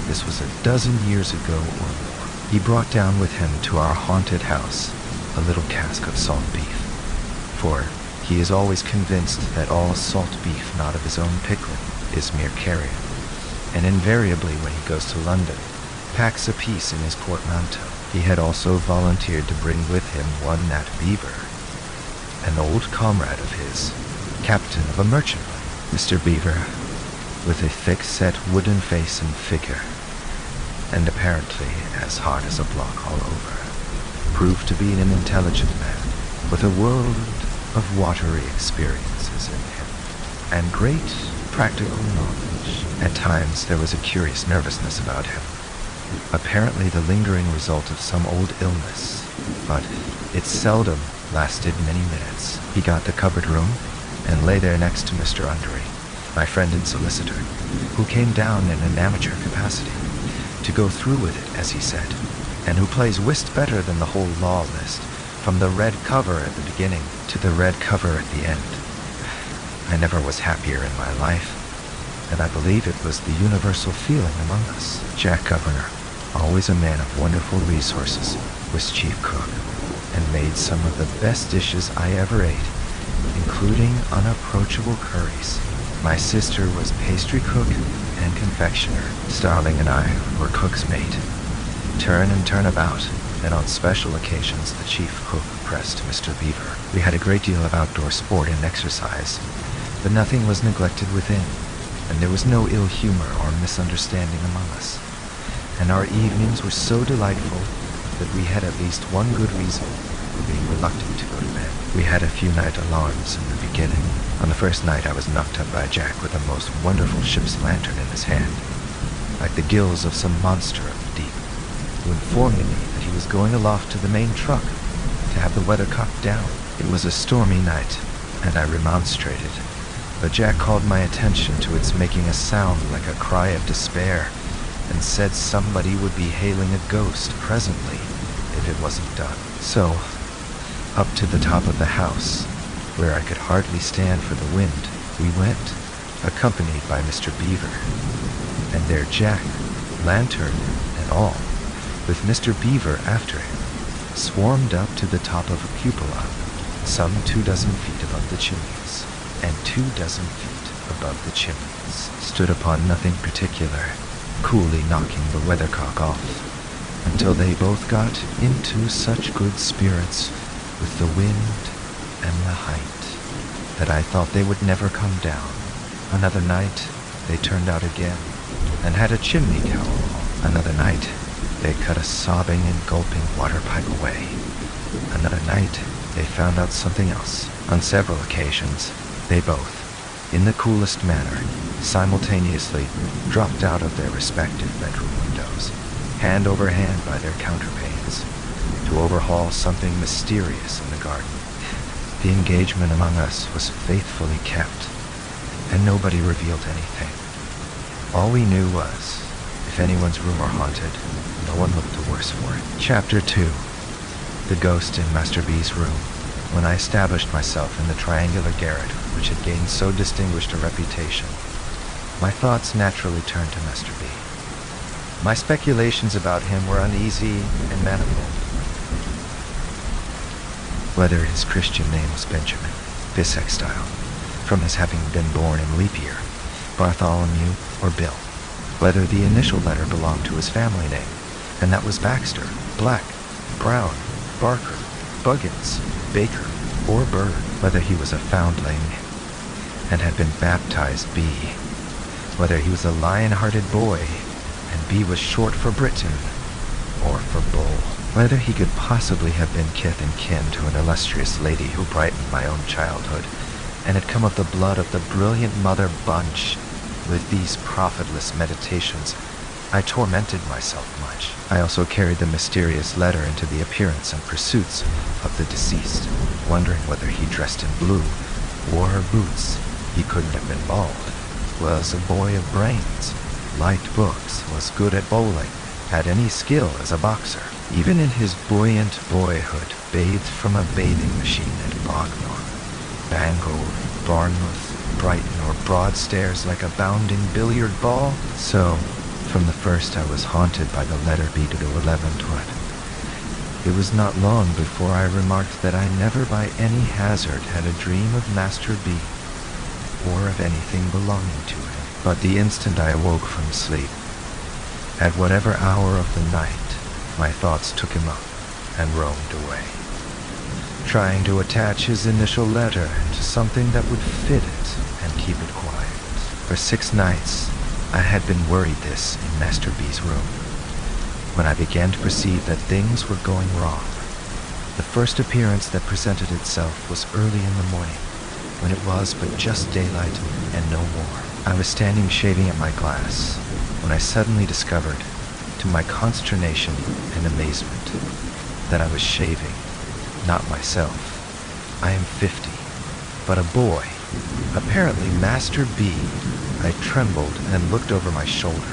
This was a dozen years ago or more. He brought down with him to our haunted house a little cask of salt beef, for he is always convinced that all salt beef not of his own pickling is mere carrion, and invariably when he goes to London, packs a piece in his portmanteau. He had also volunteered to bring with him one Nat Beaver, an old comrade of his, captain of a merchantman. Mr. Beaver, with a thick-set wooden face and figure, and apparently as hard as a block all over, proved to be an intelligent man, with a world of watery experiences in him, and great practical knowledge. At times there was a curious nervousness about him, apparently the lingering result of some old illness, but it seldom lasted many minutes. He got the cupboard room and lay there next to Mr. Undery, my friend and solicitor, who came down in an amateur capacity to go through with it, as he said, and who plays whist better than the whole law list, from the red cover at the beginning to the red cover at the end. I never was happier in my life, and I believe it was the universal feeling among us. Jack Governor, always a man of wonderful resources, was chief cook, and made some of the best dishes I ever ate, including unapproachable curries. My sister was pastry cook and confectioner. Starling and I were cook's mate, turn and turn about, and on special occasions the chief cook pressed Mr. Beaver. We had a great deal of outdoor sport and exercise, but nothing was neglected within, and there was no ill humor or misunderstanding among us, and our evenings were so delightful that we had at least one good reason for being reluctant to go to bed. We had a few night alarms in the beginning. On the first night I was knocked up by Jack with a most wonderful ship's lantern in his hand, like the gills of some monster of the deep, who informed me that he was going aloft to the main truck to have the weathercock down. It was a stormy night, and I remonstrated, but Jack called my attention to its making a sound like a cry of despair, and said somebody would be hailing a ghost presently if it wasn't done. So, up to the top of the house, where I could hardly stand for the wind, we went, accompanied by Mr. Beaver, and there Jack, lantern and all, with Mr. Beaver after him, swarmed up to the top of a cupola, some 24 feet above the chimneys, and 24 feet above the chimneys, stood upon nothing particular, coolly knocking the weathercock off, until they both got into such good spirits with the wind and the height that I thought they would never come down. Another night they turned out again and had a chimney cowl. Another night they cut a sobbing and gulping water pipe away. Another night they found out something else. On several occasions they both, in the coolest manner, simultaneously dropped out of their respective bedroom windows, hand over hand by their counterpanes, to overhaul something mysterious in the garden. The engagement among us was faithfully kept, and nobody revealed anything. All we knew was, if anyone's room were haunted, no one looked the worse for it. Chapter 2. The Ghost in Master B's Room. When I established myself in the triangular garret which had gained so distinguished a reputation, my thoughts naturally turned to Master B. My speculations about him were uneasy and manifold. Whether his Christian name was Benjamin, bisextile, from his having been born in leap year, Bartholomew, or Bill. Whether the initial letter belonged to his family name, and that was Baxter, Black, Brown, Barker, Buggins, Baker, or Bird. Whether he was a foundling and had been baptized B. Whether he was a lion-hearted boy and B was short for Britain or for Bull. Whether he could possibly have been kith and kin to an illustrious lady who brightened my own childhood and had come of the blood of the brilliant Mother Bunch. With these profitless meditations, I tormented myself much. I also carried the mysterious letter into the appearance and pursuits of the deceased, wondering whether he dressed in blue, wore boots, he couldn't have been bald, was a boy of brains, liked books, was good at bowling, had any skill as a boxer. Even in his buoyant boyhood, bathed from a bathing machine at Bognor, Bangor, Bournemouth, Brighton, or Broadstairs like a bounding billiard ball. So, from the first I was haunted by the letter B to the 11th one. It was not long before I remarked that I never by any hazard had a dream of Master B, or of anything belonging to him. But the instant I awoke from sleep, at whatever hour of the night, my thoughts took him up and roamed away, trying to attach his initial letter to something that would fit it and keep it quiet. For 6 nights, I had been worried this in Master B's room, when I began to perceive that things were going wrong. The first appearance that presented itself was early in the morning, when it was but just daylight and no more. I was standing shaving at my glass, when I suddenly discovered, to my consternation and amazement, that I was shaving, not myself. I am 50, but a boy, apparently Master B. I trembled and looked over my shoulder.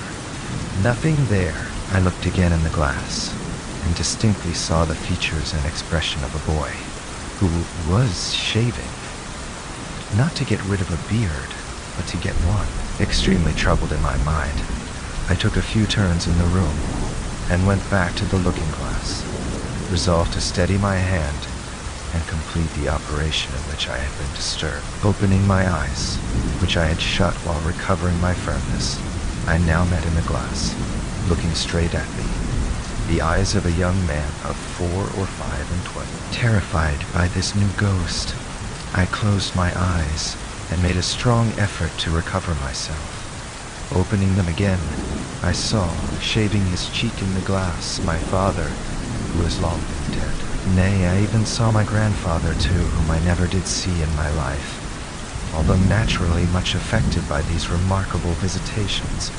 Nothing there. I looked again in the glass, and distinctly saw the features and expression of a boy, who was shaving. Not to get rid of a beard, but to get one. Extremely troubled in my mind, I took a few turns in the room, and went back to the looking glass, resolved to steady my hand and complete the operation in which I had been disturbed. Opening my eyes, which I had shut while recovering my firmness, I now met in the glass, looking straight at me, the eyes of a young man of 4 or 5 and 20. Terrified by this new ghost, I closed my eyes and made a strong effort to recover myself. Opening them again, I saw, shaving his cheek in the glass, my father, who has long been dead. Nay, I even saw my grandfather too, whom I never did see in my life. Although naturally much affected by these remarkable visitations,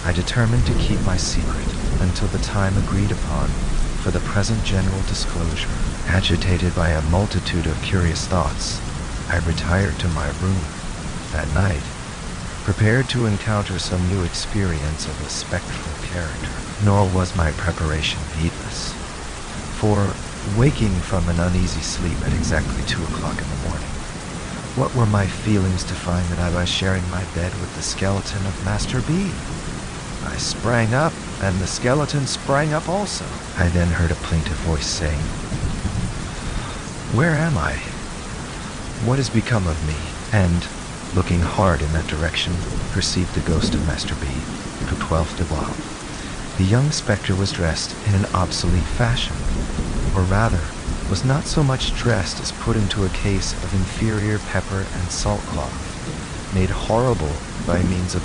I determined to keep my secret until the time agreed upon for the present general disclosure. Agitated by a multitude of curious thoughts, I retired to my room that night, prepared to encounter some new experience of a spectral character. Nor was my preparation needless, for, waking from an uneasy sleep at exactly 2 o'clock in the morning, what were my feelings to find that I was sharing my bed with the skeleton of Master B? I sprang up, and the skeleton sprang up also. I then heard a plaintive voice saying, "Where am I? What has become of me?" And, looking hard in that direction, perceived the ghost of Master B, to 12th de Bois. The young spectre was dressed in an obsolete fashion, or rather, was not so much dressed as put into a case of inferior pepper and salt cloth, made horrible by means of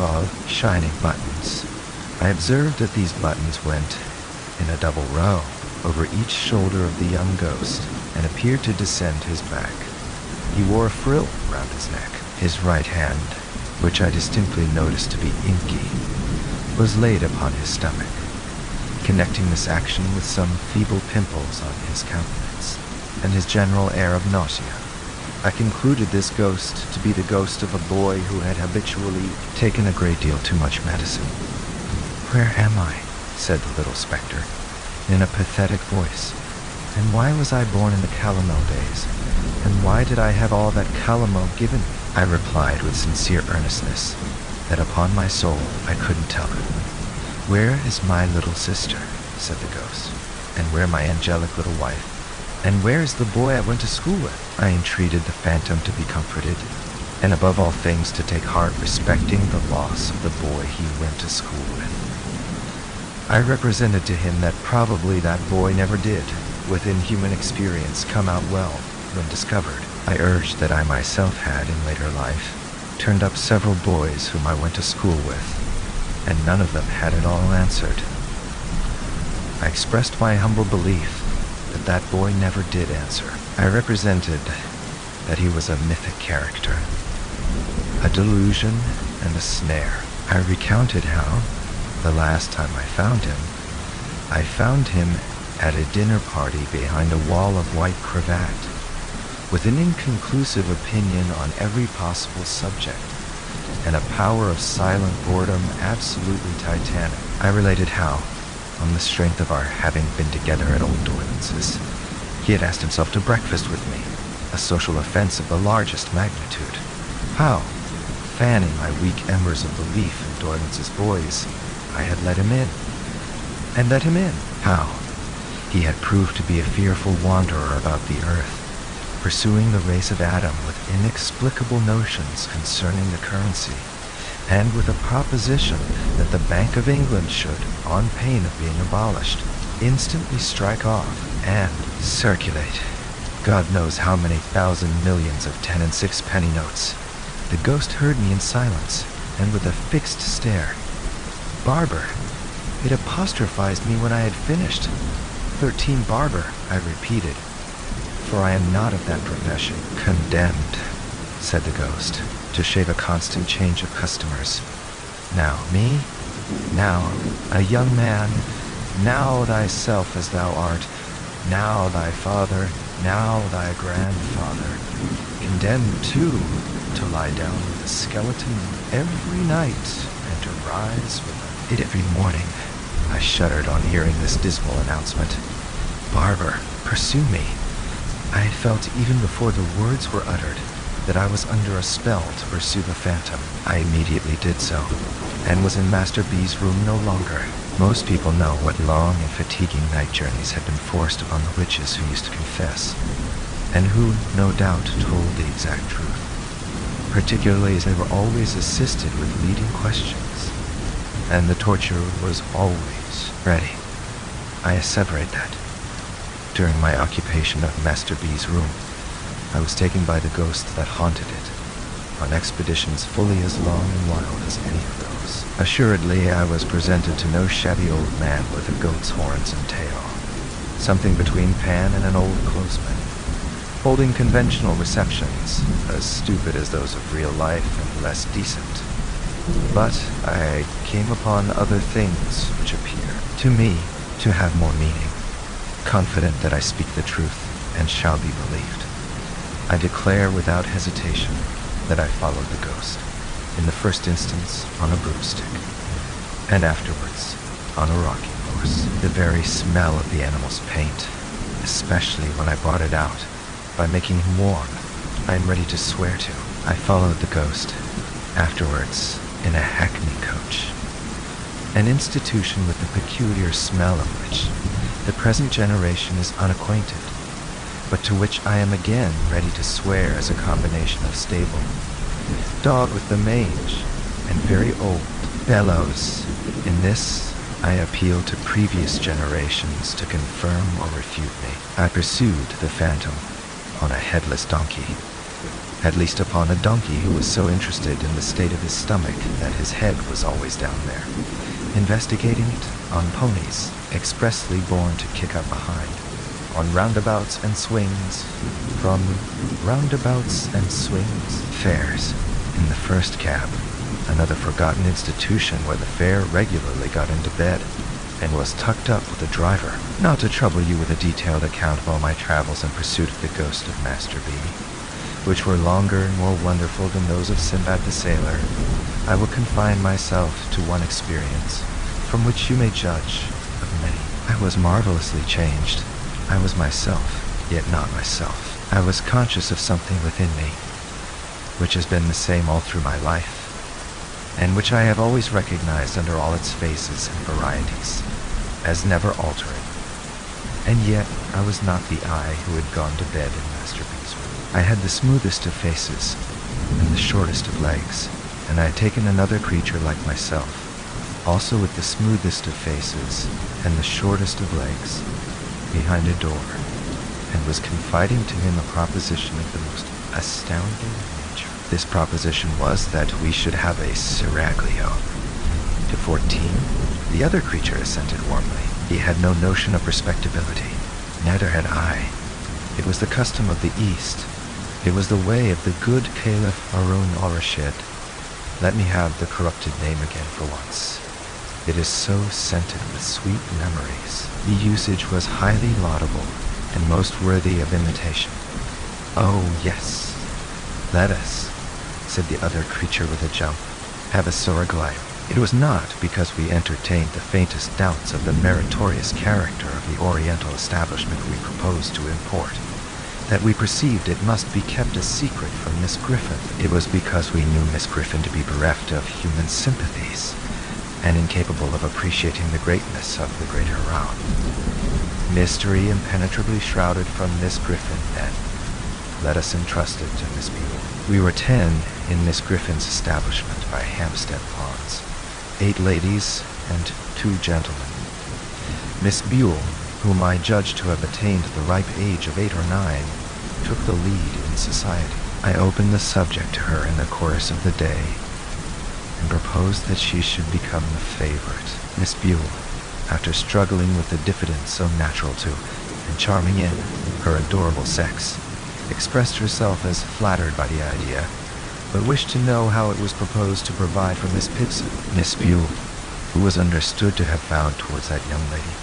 shining buttons. I observed that these buttons went, in a double row, over each shoulder of the young ghost, and appeared to descend his back. He wore a frill round his neck. His right hand, which I distinctly noticed to be inky, was laid upon his stomach, connecting this action with some feeble pimples on his countenance and his general air of nausea. I concluded this ghost to be the ghost of a boy who had habitually taken a great deal too much medicine. "Where am I?" said the little spectre, in a pathetic voice. "And why was I born in the calomel days? And why did I have all that calomel given me?" I replied with sincere earnestness that upon my soul I couldn't tell her. "Where is my little sister?" said the ghost. "And where my angelic little wife? And where is the boy I went to school with?" I entreated the phantom to be comforted, and above all things to take heart respecting the loss of the boy he went to school with. I represented to him that probably that boy never did, within human experience, come out well when discovered. I urged that I myself had, in later life, turned up several boys whom I went to school with, and none of them had at all answered. I expressed my humble belief that that boy never did answer. I represented that he was a mythic character, a delusion and a snare. I recounted how, the last time I found him at a dinner party behind a wall of white cravat, with an inconclusive opinion on every possible subject, and a power of silent boredom absolutely titanic. I related how, on the strength of our having been together at Old Doylance's, he had asked himself to breakfast with me, a social offense of the largest magnitude. How, fanning my weak embers of belief in Doylance's boys, I had let him in. And let him in. How he had proved to be a fearful wanderer about the earth, pursuing the race of Adam with inexplicable notions concerning the currency, and with a proposition that the Bank of England should, on pain of being abolished, instantly strike off and circulate God knows how many thousand millions of 10 and 6 penny notes. The ghost heard me in silence, and with a fixed stare. "Barber." It apostrophized me when I had finished. 13 Barber, I repeated, for I am not of that profession. "Condemned," said the ghost, "to shave a constant change of customers. Now me, now a young man, now thyself as thou art, now thy father, now thy grandfather. Condemned, too, to lie down with a skeleton every night and to rise with it every morning." I shuddered on hearing this dismal announcement. Barber, pursue me. I had felt even before the words were uttered that I was under a spell to pursue the phantom. I immediately did so, and was in Master B's room no longer. Most people know what long and fatiguing night journeys had been forced upon the witches who used to confess, and who, no doubt, told the exact truth, particularly as they were always assisted with leading questions, and the torture was always ready. I asseverate that, during my occupation of Master B's room, I was taken by the ghost that haunted it, on expeditions fully as long and wild as any of those. Assuredly, I was presented to no shabby old man with a goat's horns and tail, something between Pan and an old clothesman, holding conventional receptions, as stupid as those of real life and less decent. But I came upon other things which appear, to me, to have more meaning, confident that I speak the truth and shall be believed. I declare without hesitation that I followed the ghost, in the first instance on a broomstick, and afterwards on a rocking horse. The very smell of the animal's paint, especially when I brought it out, by making him warm, I am ready to swear to. I followed the ghost, afterwards in a hackney coach, an institution with the peculiar smell of which the present generation is unacquainted, but to which I am again ready to swear as a combination of stable, dog with the mange, and very old bellows. In this, I appeal to previous generations to confirm or refute me. I pursued the phantom on a headless donkey, at least upon a donkey who was so interested in the state of his stomach that his head was always down there, investigating it on ponies, expressly born to kick up behind, on roundabouts and swings, from roundabouts and swings, fares, in the first cab, another forgotten institution where the fair regularly got into bed and was tucked up with a driver. Not to trouble you with a detailed account of all my travels in pursuit of the ghost of Master B, which were longer and more wonderful than those of Sinbad the Sailor, I will confine myself to one experience, from which you may judge of many. I was marvelously changed. I was myself, yet not myself. I was conscious of something within me, which has been the same all through my life, and which I have always recognized under all its phases and varieties, as never altering. And yet I was not the I who had gone to bed in Master B's room. I had the smoothest of faces and the shortest of legs, and I had taken another creature like myself, also with the smoothest of faces and the shortest of legs, behind a door, and was confiding to him a proposition of the most astounding nature. This proposition was that we should have a seraglio. To 14, the other creature assented warmly. He had no notion of respectability. Neither had I. It was the custom of the East. It was the way of the good Caliph Harun al-Rashid. Let me have the corrupted name again for once. It is so scented with sweet memories. The usage was highly laudable and most worthy of imitation. Oh, yes. Let us, said the other creature with a jump, have a seraglio. It was not because we entertained the faintest doubts of the meritorious character of the Oriental establishment we proposed to import, that we perceived it must be kept a secret from Miss Griffin. It was because we knew Miss Griffin to be bereft of human sympathies, and incapable of appreciating the greatness of the great Haram. Mystery impenetrably shrouded from Miss Griffin, then. Let us entrust it to Miss Buell. We were 10 in Miss Griffin's establishment by Hampstead Ponds, 8 ladies and 2 gentlemen. Miss Buell, whom I judged to have attained the ripe age of 8 or 9, took the lead in society. I opened the subject to her in the course of the day, and proposed that she should become the favorite. Miss Buell, after struggling with the diffidence so natural to, and charming in, her adorable sex, expressed herself as flattered by the idea, but wished to know how it was proposed to provide for Miss Pitson. Miss Buell, who was understood to have vowed towards that young lady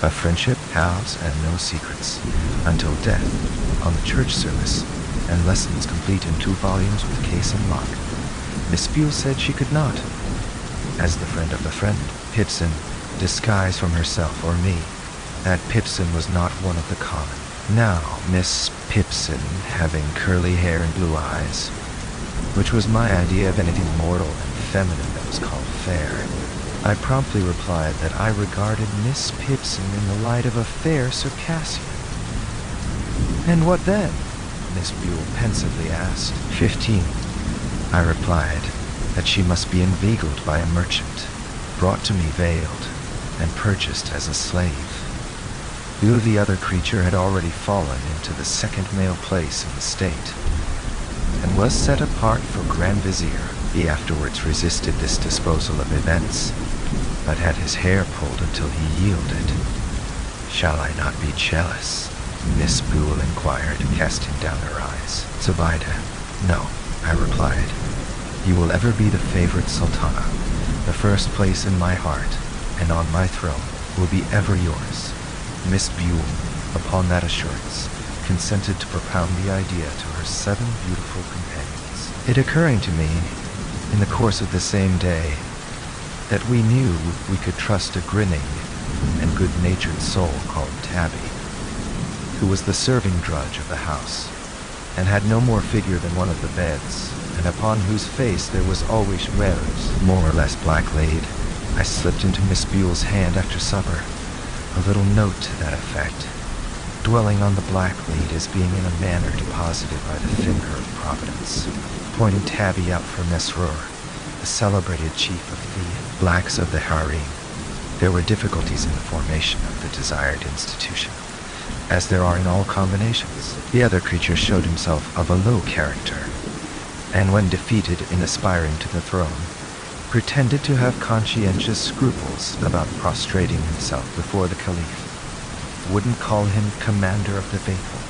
a friendship, halves, and no secrets, until death, on the church service, and lessons complete in 2 volumes with case and lock, Miss Buell said she could not. As the friend of the friend, Pitson, disguised from herself or me, that Pitson was not one of the common. Now, Miss Pipson, having curly hair and blue eyes, which was my idea of anything mortal and feminine that was called fair, I promptly replied that I regarded Miss Pipson in the light of a fair Circassian. And what then? Miss Buell pensively asked. 15. I replied that she must be inveigled by a merchant, brought to me veiled, and purchased as a slave. You, the other creature, had already fallen into the second male place in the state, and was set apart for Grand Vizier. He afterwards resisted this disposal of events, but had his hair pulled until he yielded. Shall I not be jealous? Miss Buell inquired, casting down her eyes. Zobeida, no, I replied. You will ever be the favorite sultana. The first place in my heart, and on my throne, will be ever yours. Miss Buell, upon that assurance, consented to propound the idea to her 7 beautiful companions. It occurring to me, in the course of the same day, that we knew we could trust a grinning and good-natured soul called Tabby, who was the serving drudge of the house, and had no more figure than one of the beds, and upon whose face there was always rose, more or less black-laid. I slipped into Miss Buell's hand after supper a little note to that effect, dwelling on the black-laid as being in a manner deposited by the finger of Providence, pointing Tabby out for Mesrour, the celebrated chief of the blacks of the harem. There were difficulties in the formation of the desired institution, as there are in all combinations. The other creature showed himself of a low character, and when defeated in aspiring to the throne, pretended to have conscientious scruples about prostrating himself before the Caliph, wouldn't call him Commander of the Faithful,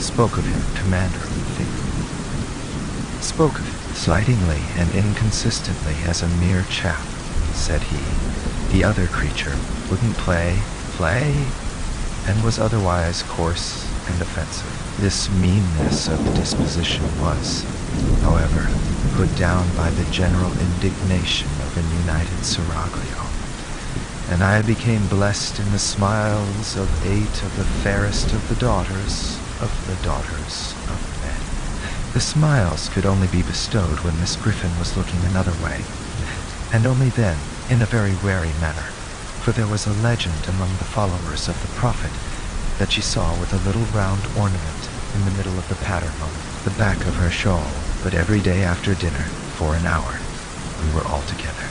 spoke of him Commander of the Faithful, spoke of him Slightingly and inconsistently as a mere chap, said he, the other creature wouldn't play, and was otherwise coarse and offensive. This meanness of disposition was, however, put down by the general indignation of an united seraglio, and I became blessed in the smiles of 8 of the fairest of the daughters of men. The smiles could only be bestowed when Miss Griffin was looking another way, and only then in a very wary manner, for there was a legend among the followers of the prophet that she saw with a little round ornament in the middle of the pattern on the back of her shawl. But every day after dinner, for an hour, we were all together,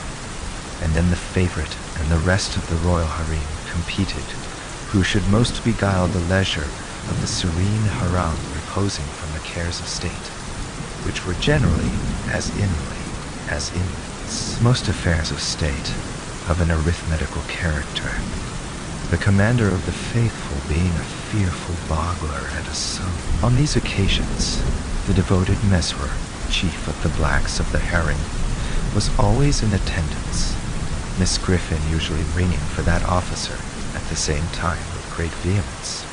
and then the favorite and the rest of the royal harem competed who should most beguile the leisure of the serene harem reposing from the cares of state, which were generally as inly as infants. Most affairs of state of an arithmetical character, the commander of the faithful being a fearful boggler at a sum. On these occasions, the devoted Mesrer, chief of the blacks of the harem, was always in attendance, Miss Griffin usually ringing for that officer at the same time with great vehemence,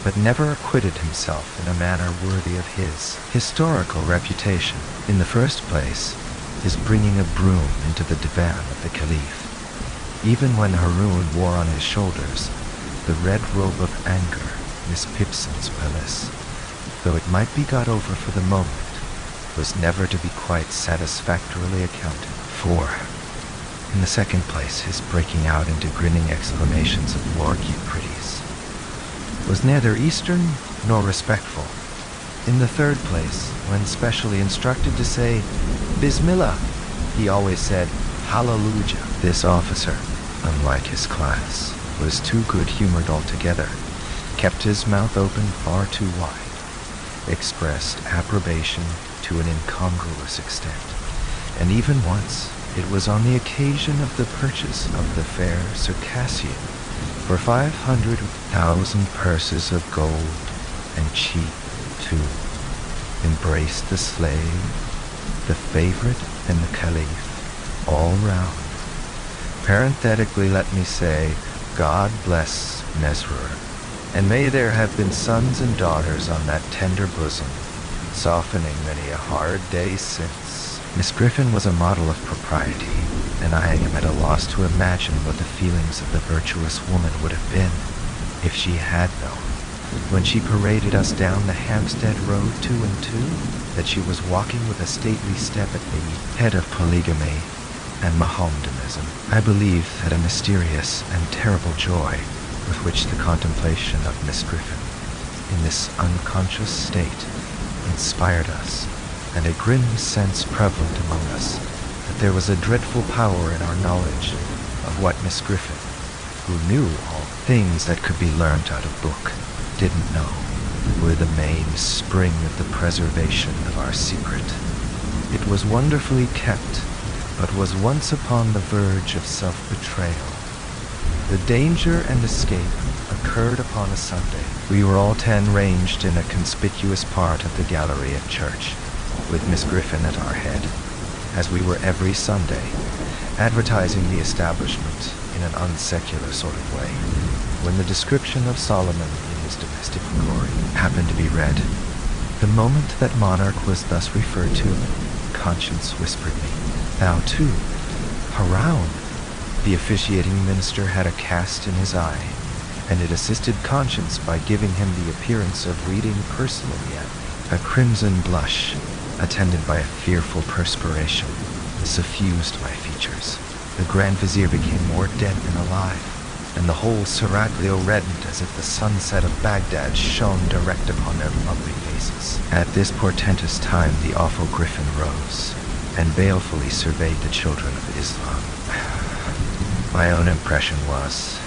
but never acquitted himself in a manner worthy of his historical reputation. In the first place, his bringing a broom into the divan of the caliph, even when Haroun wore on his shoulders the red robe of anger, Miss Pipson's pelisse, though it might be got over for the moment, was never to be quite satisfactorily accounted for. In the second place, his breaking out into grinning exclamations of "Lord, you pretties," was neither Eastern nor respectful. In the third place, when specially instructed to say Bismillah, he always said Hallelujah. This officer, unlike his class, was too good-humored altogether, kept his mouth open far too wide, expressed approbation to an incongruous extent, and even once it was on the occasion of the purchase of the fair Circassian for 500,000 purses of gold, and cheap, too, embraced the slave, the favorite, and the caliph, all round. Parenthetically, let me say, God bless Mesrer, and may there have been sons and daughters on that tender bosom, softening many a hard day since. Miss Griffin was a model of propriety, and I am at a loss to imagine what the feelings of the virtuous woman would have been if she had known, when she paraded us down the Hampstead Road 2 and 2, that she was walking with a stately step at the head of polygamy and Mohammedanism. I believe that a mysterious and terrible joy with which the contemplation of Miss Griffin in this unconscious state inspired us, and a grim sense prevalent among us that there was a dreadful power in our knowledge of what Miss Griffin, who knew all things that could be learnt out of book, didn't know, were the mainspring of the preservation of our secret. It was wonderfully kept, but was once upon the verge of self-betrayal. The danger and escape occurred upon a Sunday. We were all 10 ranged in a conspicuous part of the gallery at church, with Miss Griffin at our head, as we were every Sunday, advertising the establishment in an unsecular sort of way, when the description of Solomon in his domestic glory happened to be read. The moment that monarch was thus referred to, conscience whispered me, "Thou too, Haroun." The officiating minister had a cast in his eye, and it assisted conscience by giving him the appearance of reading personally at me. A crimson blush, attended by a fearful perspiration, suffused my features. The Grand Vizier became more dead than alive, and the whole seraglio reddened as if the sunset of Baghdad shone direct upon their lovely faces. At this portentous time the awful Griffin rose, and balefully surveyed the children of Islam. My own impression was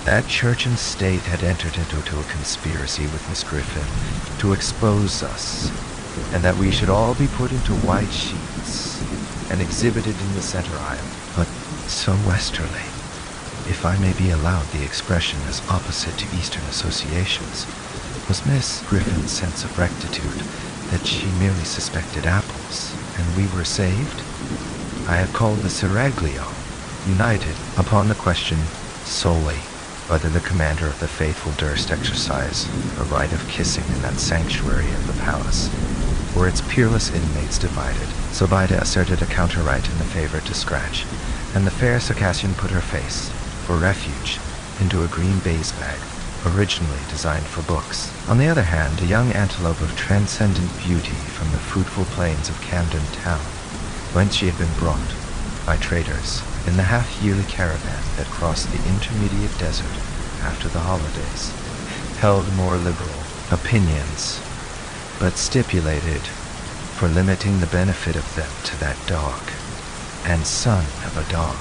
that Church and State had entered into a conspiracy with Miss Griffin to expose us, and that we should all be put into white sheets and exhibited in the center aisle. But so westerly, if I may be allowed the expression as opposite to Eastern associations, was Miss Griffin's sense of rectitude that she merely suspected apples, and we were saved? I had called the Seraglio, united upon the question solely whether the commander of the faithful durst exercise a right of kissing in that sanctuary of the palace, were its peerless inmates divided. Zobeida asserted a counter-right in the favor to scratch, and the fair Circassian put her face, for refuge, into a green baize bag, originally designed for books. On the other hand, a young antelope of transcendent beauty from the fruitful plains of Camden Town, whence she had been brought, by traders, in the half-yearly caravan that crossed the intermediate desert after the holidays, held more liberal opinions, but stipulated for limiting the benefit of them to that dog, and son of a dog,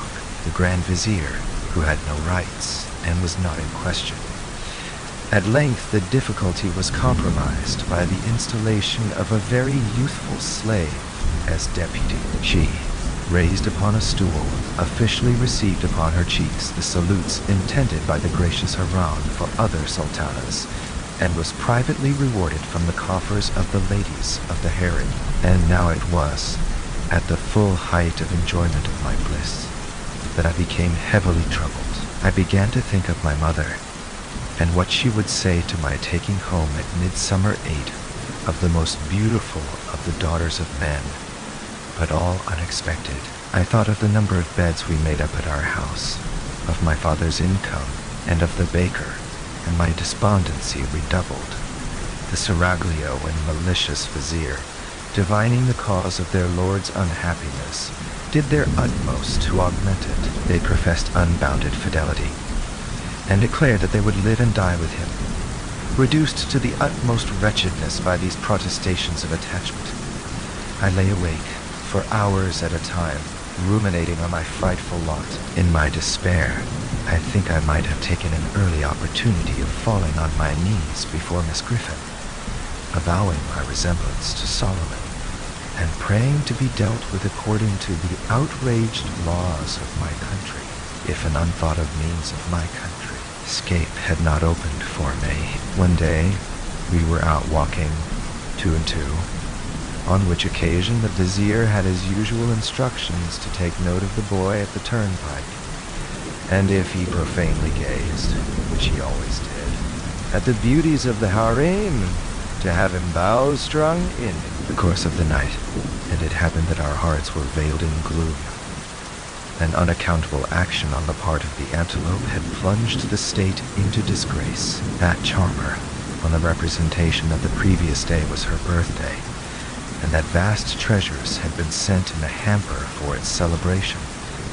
the Grand Vizier, who had no rights and was not in question. At length the difficulty was compromised by the installation of a very youthful slave as deputy. She, raised upon a stool, officially received upon her cheeks the salutes intended by the gracious Haram for other sultanas, and was privately rewarded from the coffers of the ladies of the harem. And now it was, at the full height of enjoyment of my bliss, that I became heavily troubled. I began to think of my mother, and what she would say to my taking home at midsummer Eid of the most beautiful of the daughters of men, but all unexpected. I thought of the number of beds we made up at our house, of my father's income, and of the baker, and my despondency redoubled. The Seraglio and malicious vizier, divining the cause of their lord's unhappiness, did their utmost to augment it. They professed unbounded fidelity, and declared that they would live and die with him, reduced to the utmost wretchedness by these protestations of attachment. I lay awake for hours at a time, ruminating on my frightful lot. In my despair, I think I might have taken an early opportunity of falling on my knees before Miss Griffin, avowing my resemblance to Solomon, and praying to be dealt with according to the outraged laws of my country, if an unthought of means of my country. Escape had not opened for me. One day, we were out walking, two and two, on which occasion the vizier had his usual instructions to take note of the boy at the turnpike, and if he profanely gazed, which he always did, at the beauties of the harem, to have him bows strung in the course of the night. And it happened that our hearts were veiled in gloom. An unaccountable action on the part of the antelope had plunged the state into disgrace. That charmer, on the representation that the previous day was her birthday, and that vast treasures had been sent in a hamper for its celebration,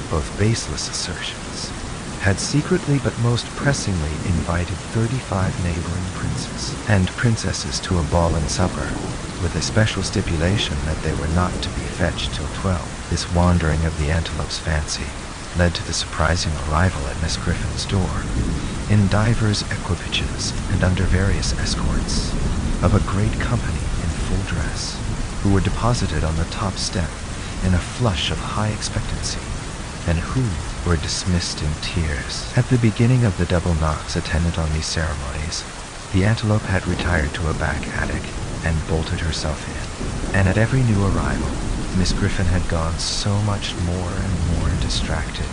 both baseless assertions, had secretly but most pressingly invited 35 neighboring princes and princesses to a ball and supper, with a special stipulation that they were not to be fetched till 12. This wandering of the antelope's fancy led to the surprising arrival at Miss Griffin's door, in divers equipages and under various escorts, of a great company in full dress, who were deposited on the top step in a flush of high expectancy, and who were dismissed in tears. At the beginning of the double knocks attendant on these ceremonies, the antelope had retired to a back attic and bolted herself in, and at every new arrival, Miss Griffin had gone so much more and more distracted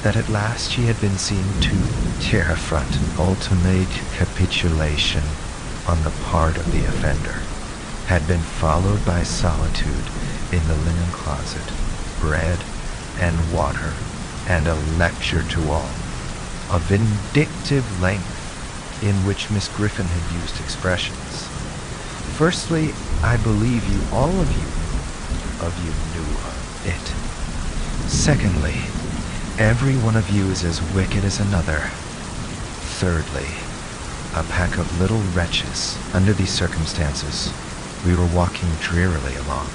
that at last she had been seen to tear affront, ultimate capitulation on the part of the offender, had been followed by solitude in the linen closet, bread and water, and a lecture to all, a vindictive length, in which Miss Griffin had used expressions. Firstly, I believe you, all of you knew of it. Secondly, every one of you is as wicked as another. Thirdly, a pack of little wretches. Under these circumstances, we were walking drearily along,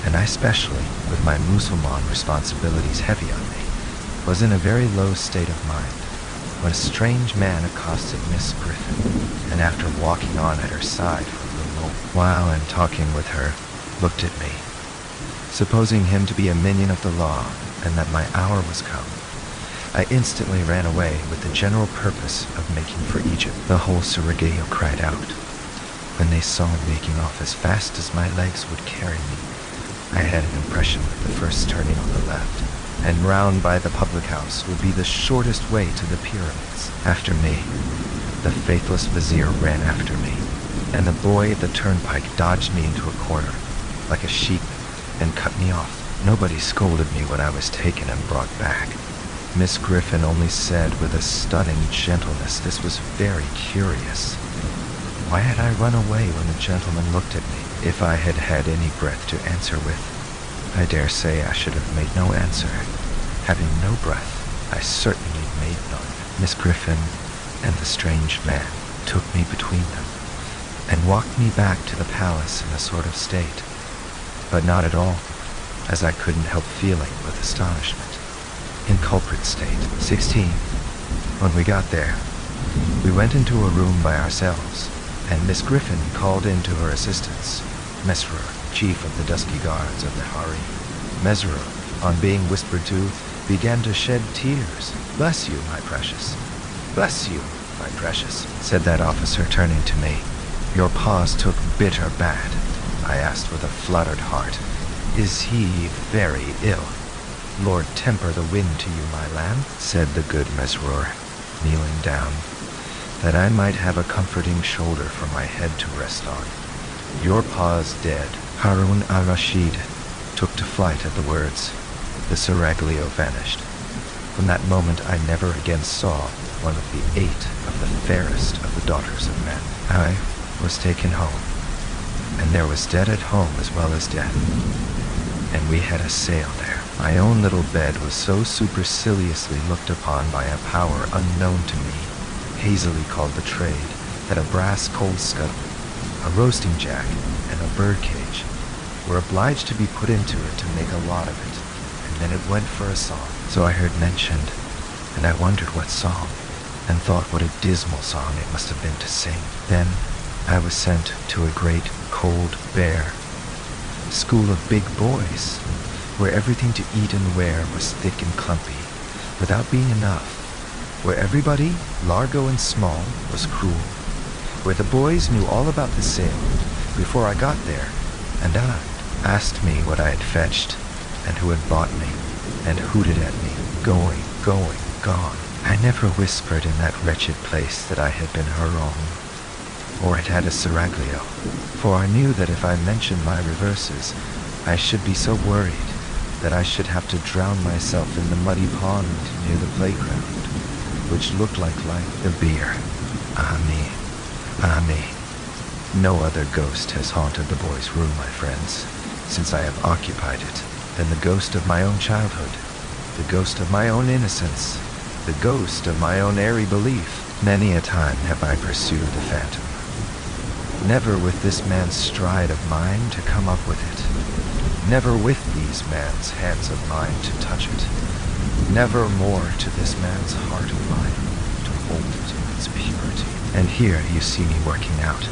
and I especially, with my Mussulman responsibilities heavy on me, was in a very low state of mind, when a strange man accosted Miss Griffin, and after walking on at her side for a little moment, while in talking with her, looked at me. Supposing him to be a minion of the law, and that my hour was come, I instantly ran away with the general purpose of making for Egypt. The whole Seraglio cried out, When they saw me making off as fast as my legs would carry me, I had an impression that the first turning on the left and round by the public house would be the shortest way to the pyramids. After me, the faithless vizier ran after me, and the boy at the turnpike dodged me into a corner, like a sheep, and cut me off. Nobody scolded me when I was taken and brought back. Miss Griffin only said with a stunning gentleness this was very curious. Why had I run away when the gentleman looked at me? If I had had any breath to answer with, I dare say I should have made no answer. Having no breath, I certainly made none. Miss Griffin and the strange man took me between them and walked me back to the palace in a sort of state, but not at all, as I couldn't help feeling with astonishment. In culprit state. 16. When we got there, we went into a room by ourselves, and Miss Griffin called in to her assistance Mesrour, chief of the dusky guards of the harem. Mesrour, on being whispered to, began to shed tears. "Bless you, my precious. Bless you, my precious," said that officer, turning to me. "Your pa's took bitter bad," I asked with a fluttered heart. "Is he very ill?" "Lord temper the wind to you, my lamb," said the good Mesrour, kneeling down, that I might have a comforting shoulder for my head to rest on. "Your pa's dead." Harun al-Rashid took to flight at the words. The seraglio vanished. From that moment I never again saw one of the 8 of the fairest of the daughters of men. I was taken home, and there was dead at home as well as death, and we had a sale there. My own little bed was so superciliously looked upon by a power unknown to me, hazily called the trade, that a brass coal scuttle, a roasting jack, and a bird cage were obliged to be put into it to make a lot of it, and then it went for a song. So I heard mentioned, and I wondered what song, and thought what a dismal song it must have been to sing. Then I was sent to a great, cold, bare school of big boys, where everything to eat and wear was thick and clumpy, without being enough, where everybody, largo and small, was cruel, where the boys knew all about the sale before I got there, and dined, asked me what I had fetched, and who had bought me, and hooted at me, going, gone. I never whispered in that wretched place that I had been her own, or had had a seraglio, for I knew that if I mentioned my reverses, I should be so worried that I should have to drown myself in the muddy pond near the playground, which looked like the beer. Ah me. No other ghost has haunted the boys' room, my friends, since I have occupied it, than the ghost of my own childhood, the ghost of my own innocence, the ghost of my own airy belief. Many a time have I pursued the phantom, never with this man's stride of mine to come up with it, never with these man's hands of mine to touch it, never more to this man's heart of mine to hold it in its purity. And here you see me working out,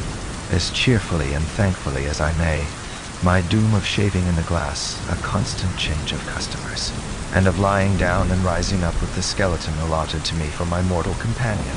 as cheerfully and thankfully as I may, my doom of shaving in the glass, a constant change of customers, and of lying down and rising up with the skeleton allotted to me for my mortal companion.